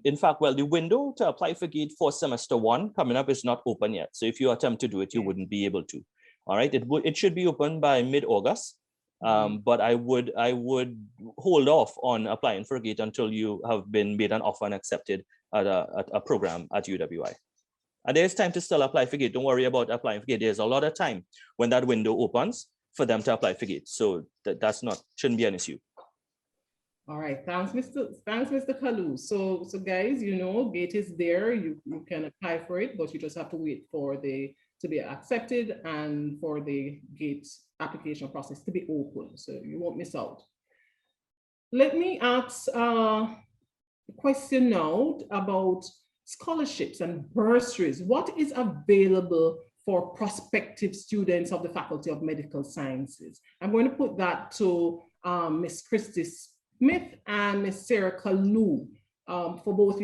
In fact, the window to apply for GATE for semester 1 coming up is not open yet. So if you attempt to do it, you wouldn't be able to. All right, it should be open by mid-August. But I would hold off on applying for GATE until you have been made an offer and accepted at a program at UWI. And there's time to still apply for GATE. Don't worry about applying for GATE. There's a lot of time when that window opens for them to apply for GATE. So shouldn't be an issue. All right, thanks, Mr. Kalu. So guys, GATE is there. You can apply for it, but you just have to wait for to be accepted and for the GATE application process to be open, so you won't miss out. Let me ask a question now about scholarships and bursaries. What is available for prospective students of the Faculty of Medical Sciences? I'm going to put that to Ms. Christy Smith and Ms. Sarah Kalu for both,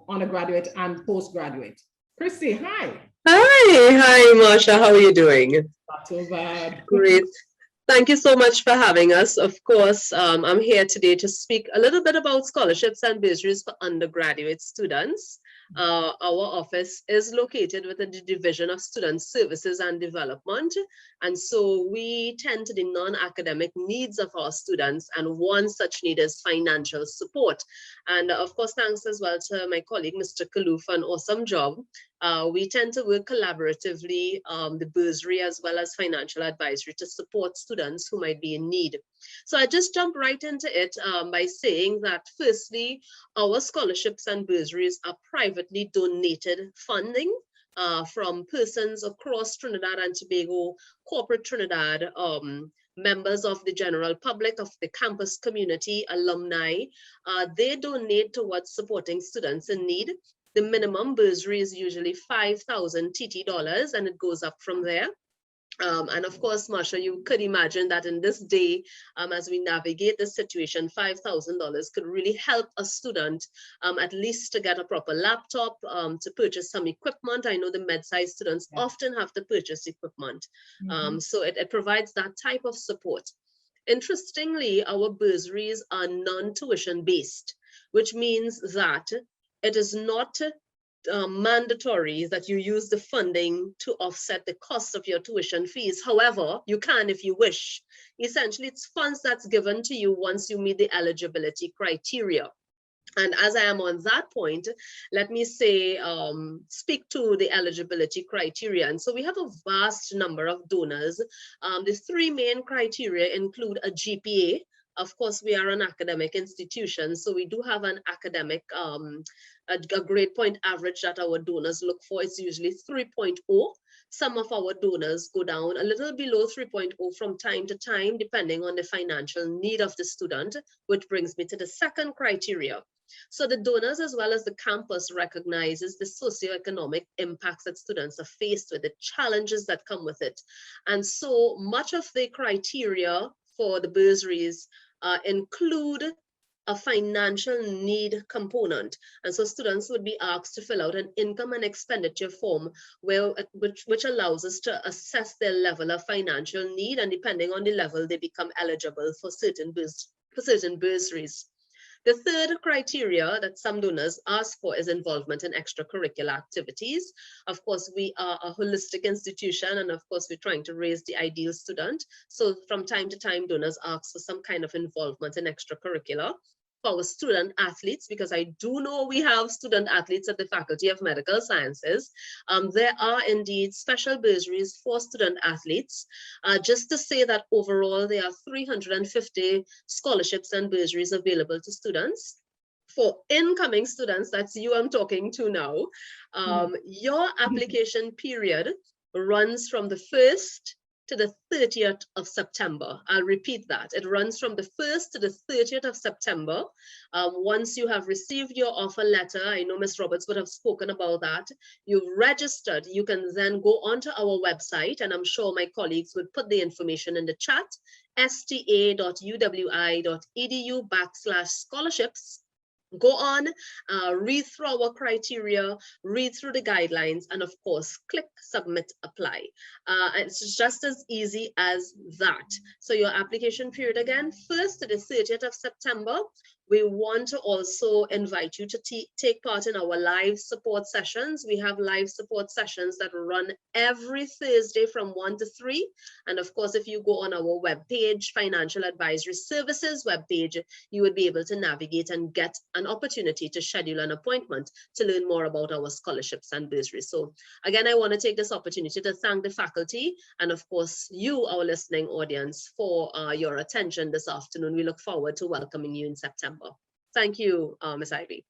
undergraduate and postgraduate. Christy, hi. Hi, Marsha. How are you doing? Not so bad. Great. Thank you so much for having us. Of course, I'm here today to speak a little bit about scholarships and bursaries for undergraduate students. Our office is located within the Division of Student Services and Development. And so we tend to the non-academic needs of our students, and one such need is financial support. And of course, thanks as well to my colleague, Mr. Kalu, for an awesome job. We tend to work collaboratively, the bursary as well as financial advisory, to support students who might be in need. So I just jump right into it by saying that firstly, our scholarships and bursaries are privately donated funding from persons across Trinidad and Tobago, corporate Trinidad, members of the general public, of the campus community, alumni. They donate towards supporting students in need. The minimum bursary is usually 5,000 TT dollars, and it goes up from there. And of course, Marsha, you could imagine that in this day, as we navigate the situation, $5,000 could really help a student at least to get a proper laptop, to purchase some equipment. I know the med-sci students often have to purchase equipment. So it provides that type of support. Interestingly, our bursaries are non-tuition based, which means that it is not mandatory that you use the funding to offset the cost of your tuition fees. However, you can if you wish. Essentially, it's funds that's given to you once you meet the eligibility criteria. And as I am on that point, let me say, speak to the eligibility criteria. And so we have a vast number of donors. The 3 main criteria include a GPA. Of course, we are an academic institution, so we do have an academic, a grade point average that our donors look for. It's usually 3.0. Some of our donors go down a little below 3.0 from time to time, depending on the financial need of the student, which brings me to the second criteria. So the donors, as well as the campus, recognizes the socioeconomic impacts that students are faced with, the challenges that come with it. And so much of the criteria for the bursaries include a financial need component. And so students would be asked to fill out an income and expenditure form which allows us to assess their level of financial need, and depending on the level, they become eligible for certain bursaries. The third criteria that some donors ask for is involvement in extracurricular activities. Of course, we are a holistic institution, and of course, we're trying to raise the ideal student. So from time to time, donors ask for some kind of involvement in extracurricular. For our student athletes, because I do know we have student athletes at the Faculty of Medical Sciences, there are indeed special bursaries for student athletes. Just to say that overall, there are 350 scholarships and bursaries available to students. For incoming students, that's you I'm talking to now, your application period runs from the 1st to the 30th of September. I'll repeat that. It runs from the 1st to the 30th of September. Once you have received your offer letter, I know Ms. Roberts would have spoken about that, you've registered, you can then go onto our website, and I'm sure my colleagues would put the information in the chat, sta.uwi.edu/scholarships. Go on, read through our criteria, read through the guidelines, and of course, click submit, apply. It's just as easy as that. So your application period again, 1st to the 30th of September. We want to also invite you to take part in our live support sessions. We have live support sessions that run every Thursday from 1 to 3. And of course, if you go on our webpage, Financial Advisory Services webpage, you would be able to navigate and get an opportunity to schedule an appointment to learn more about our scholarships and bursaries. So again, I want to take this opportunity to thank the faculty and of course you, our listening audience, for your attention this afternoon. We look forward to welcoming you in September. Thank you, Ms. Ivy.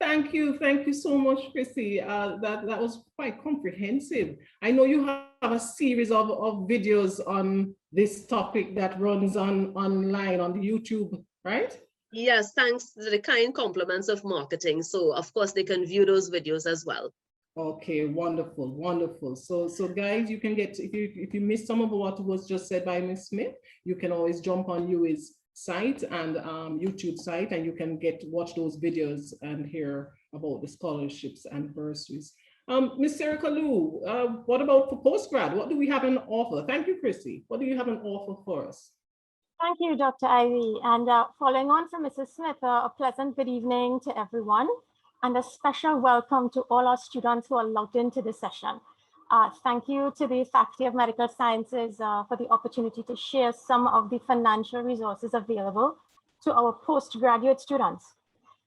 Thank you so much, Chrissy. That was quite comprehensive. I know you have a series of videos on this topic that runs online on the YouTube, right? Yes, thanks to the kind compliments of marketing. So of course they can view those videos as well. Okay, wonderful, wonderful. So guys, you can get, if you missed some of what was just said by Ms. Smith, you can always jump on Uwi's site and YouTube site, and you can watch those videos and hear about the scholarships and bursaries. Ms. Serica Lou, what about for postgrad? What do we have on offer? Thank you, Chrissy. What do you have on offer for us? Thank you, Dr. Ivy. And following on from Mrs. Smith, a pleasant good evening to everyone, and a special welcome to all our students who are logged into this session. Thank you to the Faculty of Medical Sciences for the opportunity to share some of the financial resources available to our postgraduate students.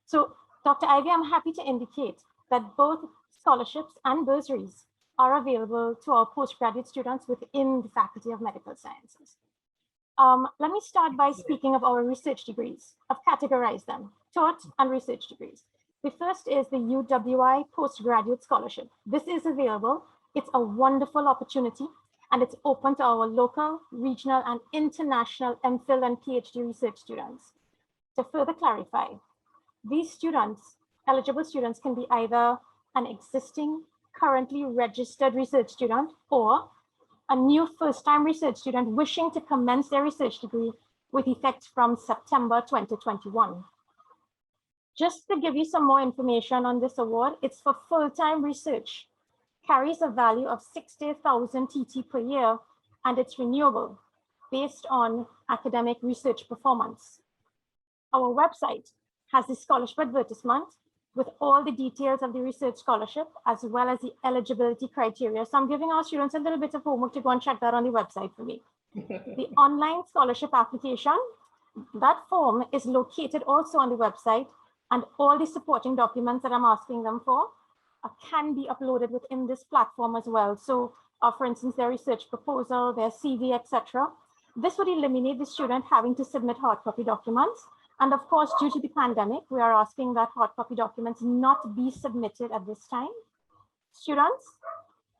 So, Dr. Ivy, I'm happy to indicate that both scholarships and bursaries are available to our postgraduate students within the Faculty of Medical Sciences. Let me start by speaking of our research degrees. I've categorized them, taught and research degrees. The first is the UWI Postgraduate Scholarship. This is available. It's a wonderful opportunity, and it's open to our local, regional, and international MPhil and PhD research students. To further clarify, these students, eligible students, can be either an existing, currently registered research student or a new first-time research student wishing to commence their research degree with effect from September 2021. Just to give you some more information on this award, it's for full-time research, carries a value of 60,000 TT per year, and it's renewable based on academic research performance. Our website has the scholarship advertisement with all the details of the research scholarship, as well as the eligibility criteria. So I'm giving our students a little bit of homework to go and check that on the website for me. The online scholarship application, that form is located also on the website, and all the supporting documents that I'm asking them for can be uploaded within this platform as well. So for instance, their research proposal, their CV, etc. This would eliminate the student having to submit hard copy documents. And of course, due to the pandemic, we are asking that hard copy documents not be submitted at this time. Students,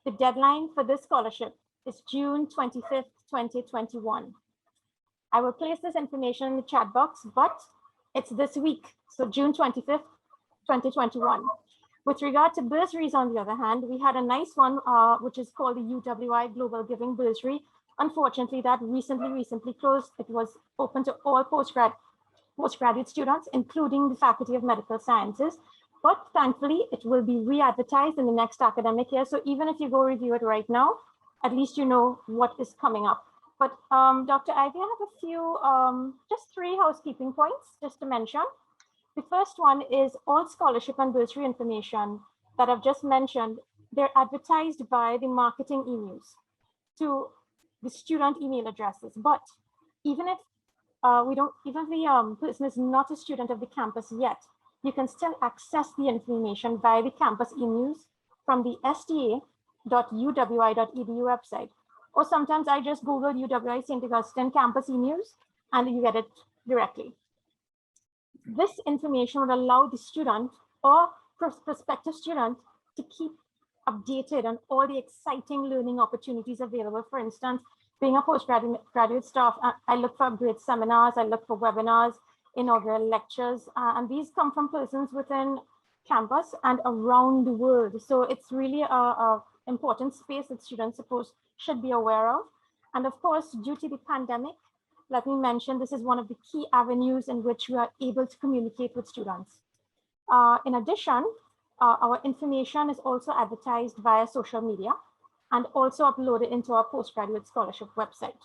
the deadline for this scholarship is June 25th, 2021. I will place this information in the chat box, but it's this week, so June 25th, 2021. With regard to bursaries, on the other hand, we had a nice one, which is called the UWI Global Giving Bursary. Unfortunately, that recently closed. It was open to all postgraduate students, including the Faculty of Medical Sciences. But thankfully, it will be re-advertised in the next academic year. So even if you go review it right now, at least you know what is coming up. But Dr. Ivy, I have a few, just 3 housekeeping points just to mention. The first one is all scholarship and bursary information that I've just mentioned. They're advertised by the marketing emails to the student email addresses. But even if even if the person is not a student of the campus yet, you can still access the information via the campus emails from the sta.uwi.edu website. Or sometimes I just Google UWI St. Augustine campus emails and you get it directly. This information would allow the student or prospective student to keep updated on all the exciting learning opportunities available. For instance, being a postgraduate staff, I look for great seminars, I look for webinars, inaugural lectures, and these come from persons within campus and around the world. So it's really a important space that students should be aware of. And of course, due to the pandemic, let me mention this is one of the key avenues in which we are able to communicate with students. In addition, our information is also advertised via social media and also uploaded into our postgraduate scholarship website.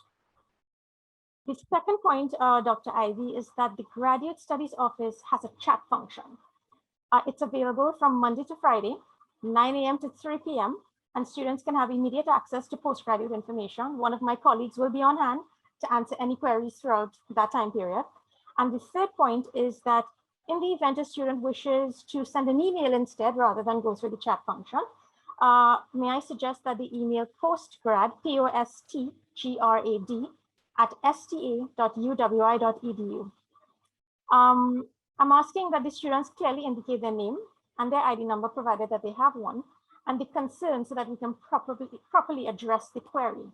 The second point, Dr. Ivy, is that the Graduate Studies Office has a chat function. It's available from Monday to Friday, 9 a.m. to 3 p.m., and students can have immediate access to postgraduate information. One of my colleagues will be on hand to answer any queries throughout that time period. And the third point is that in the event a student wishes to send an email instead, rather than go through the chat function, may I suggest that the email postgrad, POSTGRAD, @sta.uwi.edu. I'm asking that the students clearly indicate their name and their ID number, provided that they have one, and the concern so that we can properly address the query.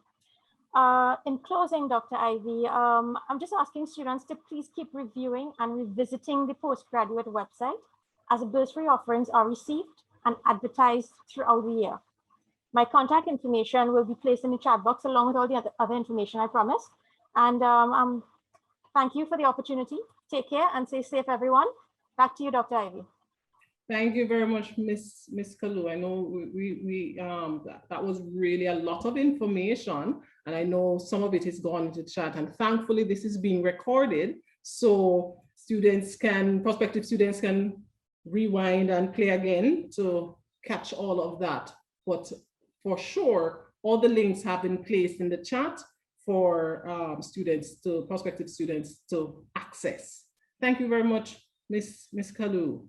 In closing, Dr. Ivy, I'm just asking students to please keep reviewing and revisiting the postgraduate website as bursary offerings are received and advertised throughout the year. My contact information will be placed in the chat box along with all the other information I promised. And thank you for the opportunity. Take care and stay safe, everyone. Back to you, Dr. Ivy. Thank you very much, Miss Kalu. I know that was really a lot of information, and I know some of it is gone into chat, and thankfully this is being recorded, so prospective students can rewind and play again to catch all of that. But for sure, all the links have been placed in the chat for prospective students to access. Thank you very much, Miss Kalu.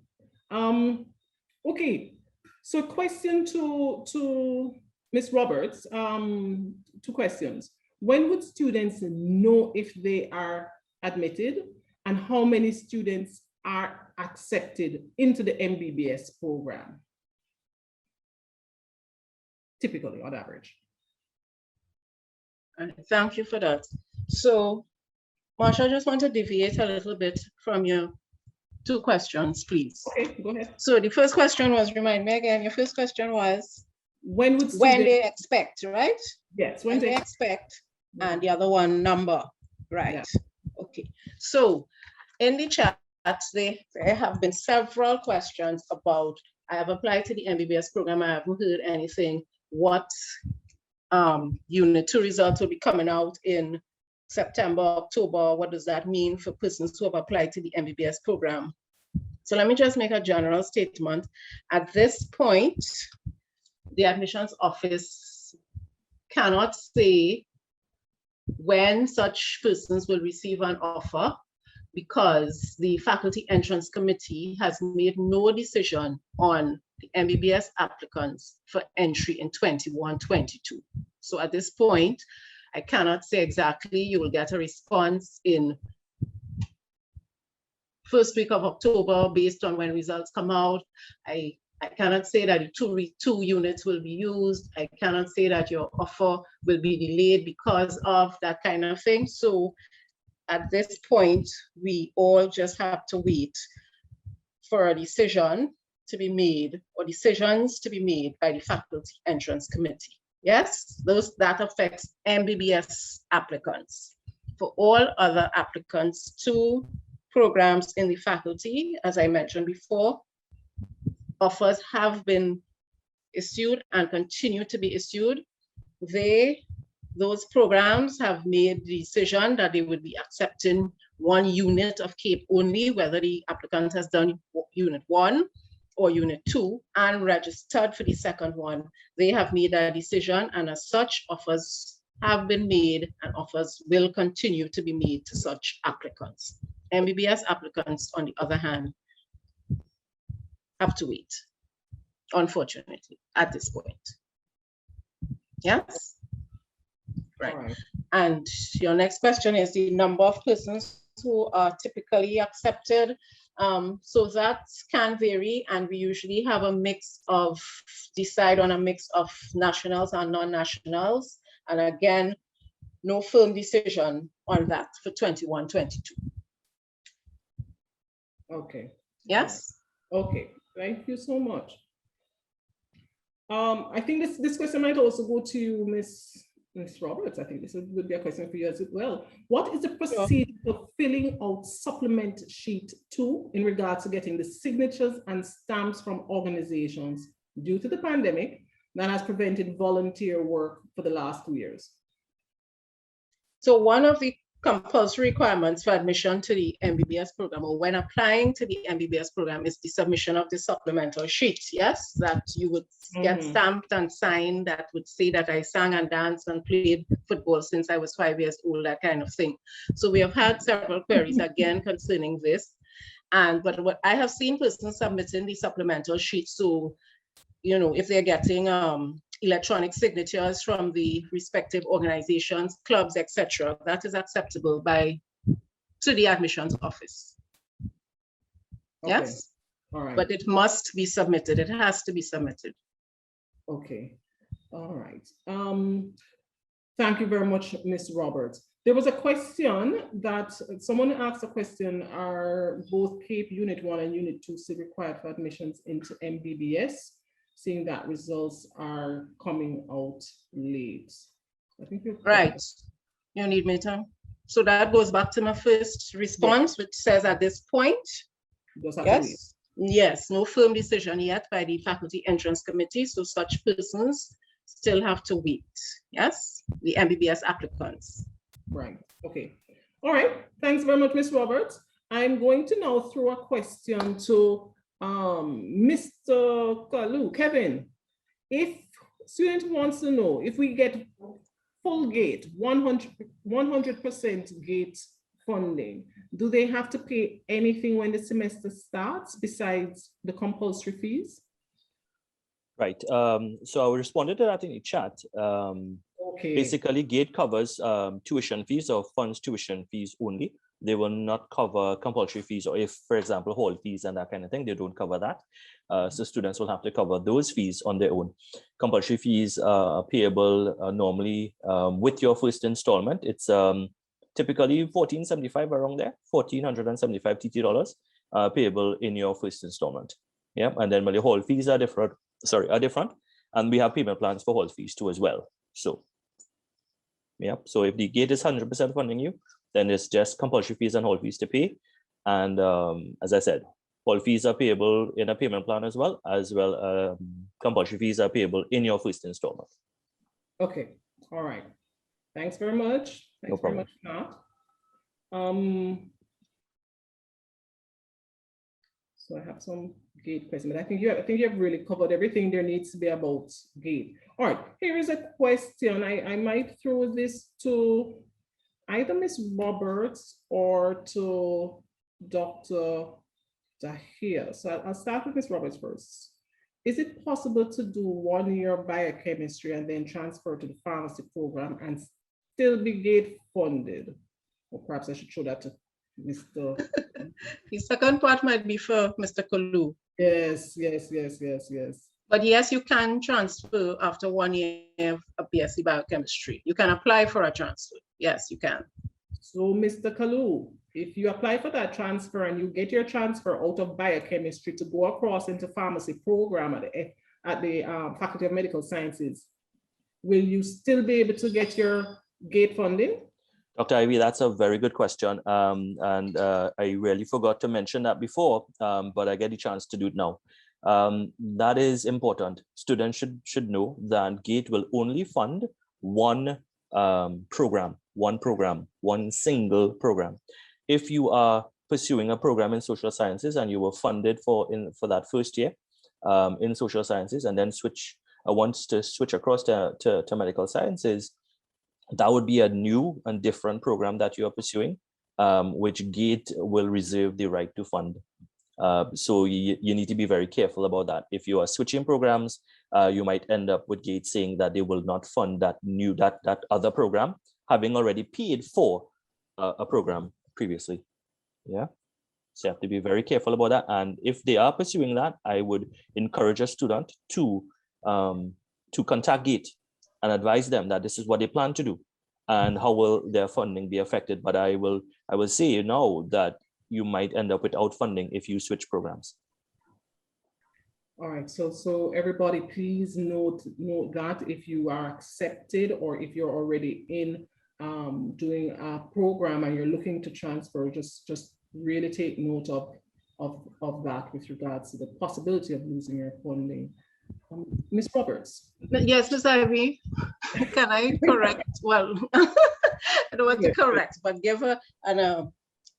Okay, so question to Ms. Roberts, 2 questions. When would students know if they are admitted, and how many students are accepted into the MBBS program? Typically, on average. Thank you for that. So, Marsha, I just want to deviate a little bit from your 2 questions, please. Okay, go ahead. So the first question was, remind me again, your first question was? When they expect, right? Yes, when they expect, and the other one, number, right? Yeah. Okay, so in the chat, there have been several questions about, I have applied to the MBBS program, I haven't heard anything, what Unit 2 results will be coming out in September, October, what does that mean for persons who have applied to the MBBS program? So let me just make a general statement. At this point, the admissions office cannot say when such persons will receive an offer, because the faculty entrance committee has made no decision on the MBBS applicants for entry in 21-22. So at this point, I cannot say exactly. You will get a response in first week of October based on when results come out. I cannot say that two units will be used. I cannot say that your offer will be delayed because of that kind of thing. So at this point, we all just have to wait for a decision to be made, or decisions to be made by the faculty entrance committee. Yes, that affects MBBS applicants. For all other applicants to programs in the faculty, as I mentioned before, offers have been issued and continue to be issued. Those programs have made the decision that they would be accepting one unit of CAPE only, whether the applicant has done unit 1 or unit 2 and registered for the second one, they have made a decision, and as such, offers have been made and offers will continue to be made to such applicants. MBBS applicants, on the other hand, have to wait, unfortunately, at this point. Yes? Right. And your next question is the number of persons who are typically accepted. So that can vary, and we usually have a mix of, decide on a mix of nationals and non-nationals. And again, no firm decision on that for 21-22. Okay. Yes? Okay, thank you so much. I think this question might also go to you, Ms. Roberts. I think this would be a question for you as well. What is the procedure for filling out supplement sheet 2 in regards to getting the signatures and stamps from organizations due to the pandemic that has prevented volunteer work for the last 2 years? So one of the compulsory requirements for admission to the MBBS program, or when applying to the MBBS program, is the submission of the supplemental sheet, yes, that you would get stamped and signed, that would say that I sang and danced and played football since I was 5 years old, that kind of thing. So we have had several queries again concerning this. But what I have seen persons submitting the supplemental sheet, so, you know, if they're getting electronic signatures from the respective organizations, clubs, etc., that is acceptable to the admissions office. Okay. Yes? All right. But it must be submitted. It has to be submitted. Okay. All right. Thank you very much, Ms. Roberts. There was a question that someone asked a question, are both CAPE Unit 1 and Unit 2 still required for admissions into MBBS? Seeing that results are coming out late. I think you're right. You need me to. So that goes back to my first response, which says at this point, yes, no firm decision yet by the Faculty Entrance Committee. So such persons still have to wait. Yes, the MBBS applicants. Right. Okay. All right. Thanks very much, Ms. Roberts. I'm going to now throw a question to Mr. Kalu. Kevin, if student wants to know if we get full gate, 100% gate funding, do they have to pay anything when the semester starts besides the compulsory fees? Right. So I responded to that in the chat. Okay. Basically, GATE covers tuition fees or funds tuition fees only. They will not cover compulsory fees, or if, for example, hall fees and that kind of thing, they don't cover that. So students will have to cover those fees on their own. Compulsory fees are payable normally with your first installment. It's typically $1,475 around there, $1,475 TT dollars payable in your first installment. Yeah, and then when the hall fees are different, and we have payment plans for hall fees too as well. So, yeah, so if the GATE is 100% funding you, then it's just compulsory fees and hall fees to pay. And as I said, hall fees are payable in a payment plan as well compulsory fees are payable in your first installment. Okay, all right. Thanks very much. Thanks very much, Matt. So I have some GATE questions, but I think you have really covered everything there needs to be about GATE. All right, here is a question. I might throw this to either Ms. Roberts or to Dr. Dahir. So I'll start with Ms. Roberts first. Is it possible to do 1 year biochemistry and then transfer to the pharmacy program and still be GATE funded? Or perhaps I should show that to Mr. The second part might be for Mr. Kalu. Yes. But yes, you can transfer after 1 year of BSc biochemistry. You can apply for a transfer. Yes, you can. So Mr. Kalu, if you apply for that transfer and you get your transfer out of biochemistry to go across into pharmacy program at the Faculty of Medical Sciences, will you still be able to get your GATE funding? Dr. Ivy, that's a very good question. I really forgot to mention that before, but I get the chance to do it now. That is important. Students should know that GATE will only fund one single program. if you are pursuing a program in social sciences and you were funded for that first year in social sciences, and then wants to switch across to medical sciences, that would be a new and different program that you are pursuing, which GATE will reserve the right to fund. So you need to be very careful about that. If you are switching programs, you might end up with GATE saying that they will not fund that other program, having already paid for a program previously. Yeah, so you have to be very careful about that. And if they are pursuing that, I would encourage a student to contact GATE and advise them that this is what they plan to do and how will their funding be affected. But I will say now that you might end up without funding if you switch programs. All right, so everybody please note that if you are accepted or if you're already in doing a program and you're looking to transfer, just really take note of that with regards to the possibility of losing your funding. Ms. Roberts. Yes, Ms. Ivy, can I correct? Well, I don't want to correct, but give an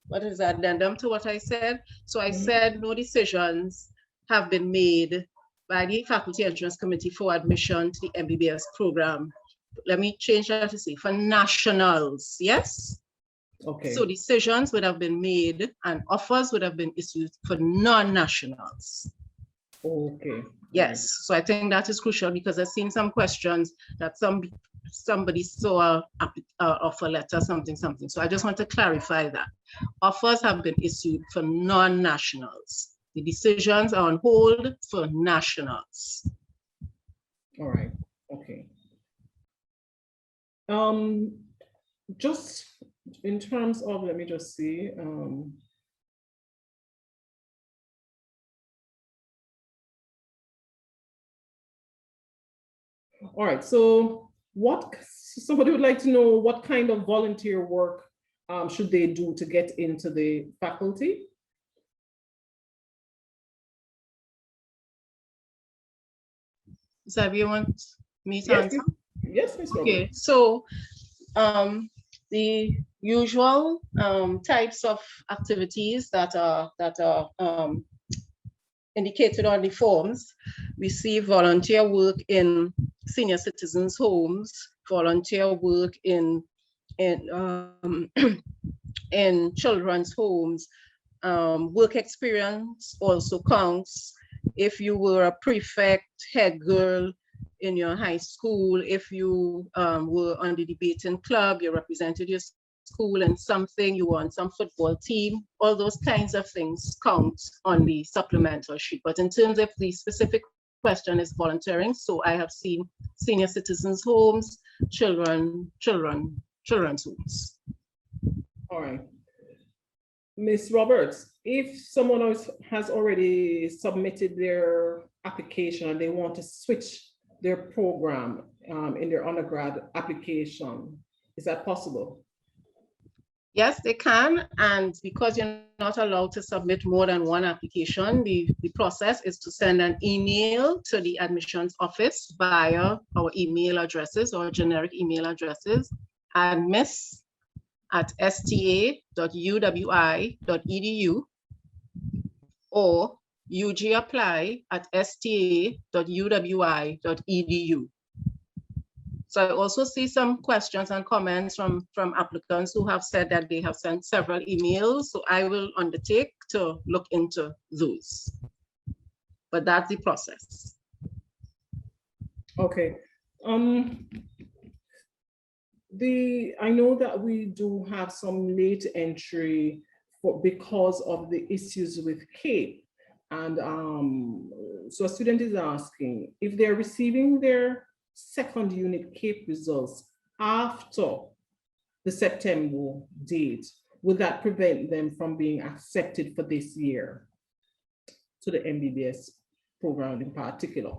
what is that, addendum to what I said? So I said no decisions have been made by the Faculty Entrance Committee for admission to the MBBS program. Let me change that to say for nationals, yes? Okay. So decisions would have been made and offers would have been issued for non-nationals. Okay. Yes, so I think that is crucial because I've seen some questions that somebody saw an offer letter, something. So I just want to clarify that. Offers have been issued for non-nationals. The decisions are on hold for nationals. All right, okay. Just in terms of, let me just see. All right, so somebody would like to know what kind of volunteer work should they do to get into the faculty? So you want me to answer? Yes, Ms. Roberts. Okay, so the usual types of activities that are indicated on the forms. We see volunteer work in senior citizens' homes, volunteer work in children's homes. Work experience also counts. If you were a prefect, head girl in your high school, if you were on the debating club, you represented your school in something, you were on some football team, all those kinds of things count on the supplemental sheet. But in terms of the specific question is volunteering, so I have seen senior citizens' homes, children's homes. All right. Ms. Roberts, if someone else has already submitted their application and they want to switch their program in their undergrad application, is that possible? Yes, they can. And because you're not allowed to submit more than one application, the process is to send an email to the admissions office via our email addresses or generic email addresses, admiss@sta.uwi.edu or ugapply@sta.uwi.edu. So I also see some questions and comments from applicants who have said that they have sent several emails. So I will undertake to look into those. But that's the process. Okay. I know that we do have some late entry because of the issues with CAPE. And so a student is asking if they're receiving their second unit CAPE results after the September date, would that prevent them from being accepted for this year to the MBBS program in particular?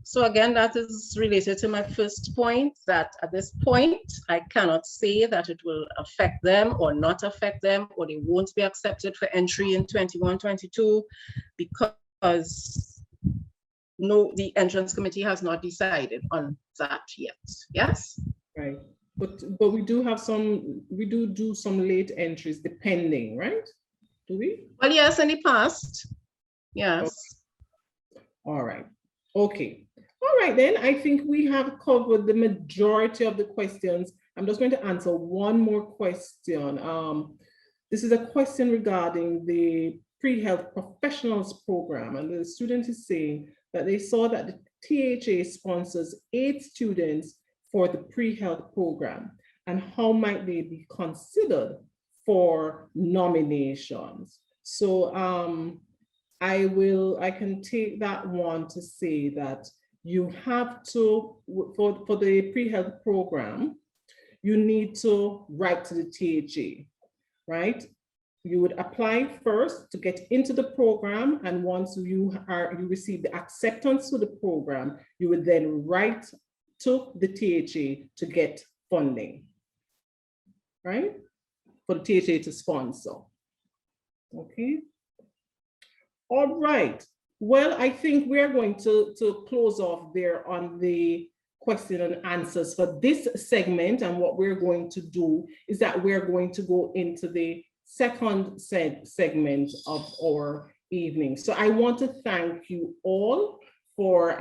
So again, that is related to my first point, that at this point, I cannot say that it will affect them or not affect them, or they won't be accepted for entry in 21-22 because no, the entrance committee has not decided on that yet. Yes? Right. But we do have some, we do some late entries depending, right? Do we? Well, yes, in the past. Yes. Okay. All right. Okay. All right, then I think we have covered the majority of the questions. I'm just going to answer one more question. This is a question regarding the pre-health professionals program, and the student is saying that they saw that the THA sponsors 8 students for the pre-health program, and how might they be considered for nominations? So I can take that one to say that you have to, for the pre-health program, you need to write to the THA, right? You would apply first to get into the program, and once you receive the acceptance to the program, you would then write to the THA to get funding, right? For the THA to sponsor. Okay. All right. Well, I think we're going to close off there on the question and answers for this segment. And what we're going to do is that we're going to go into the second segment of our evening. So I want to thank you all for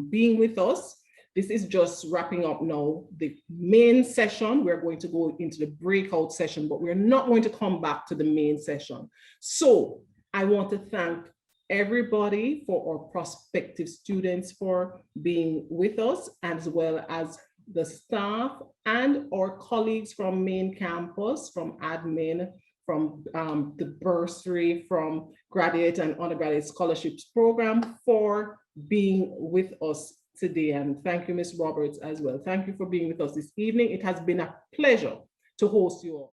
being with us. This is just wrapping up now the main session. We're going to go into the breakout session, but we're not going to come back to the main session. So I want to thank everybody, for our prospective students for being with us, as well as the staff and our colleagues from main campus, from admin, from the bursary, from graduate and undergraduate scholarships program, for being with us today. And thank you, Ms. Roberts, as well. Thank you for being with us this evening. It has been a pleasure to host you all.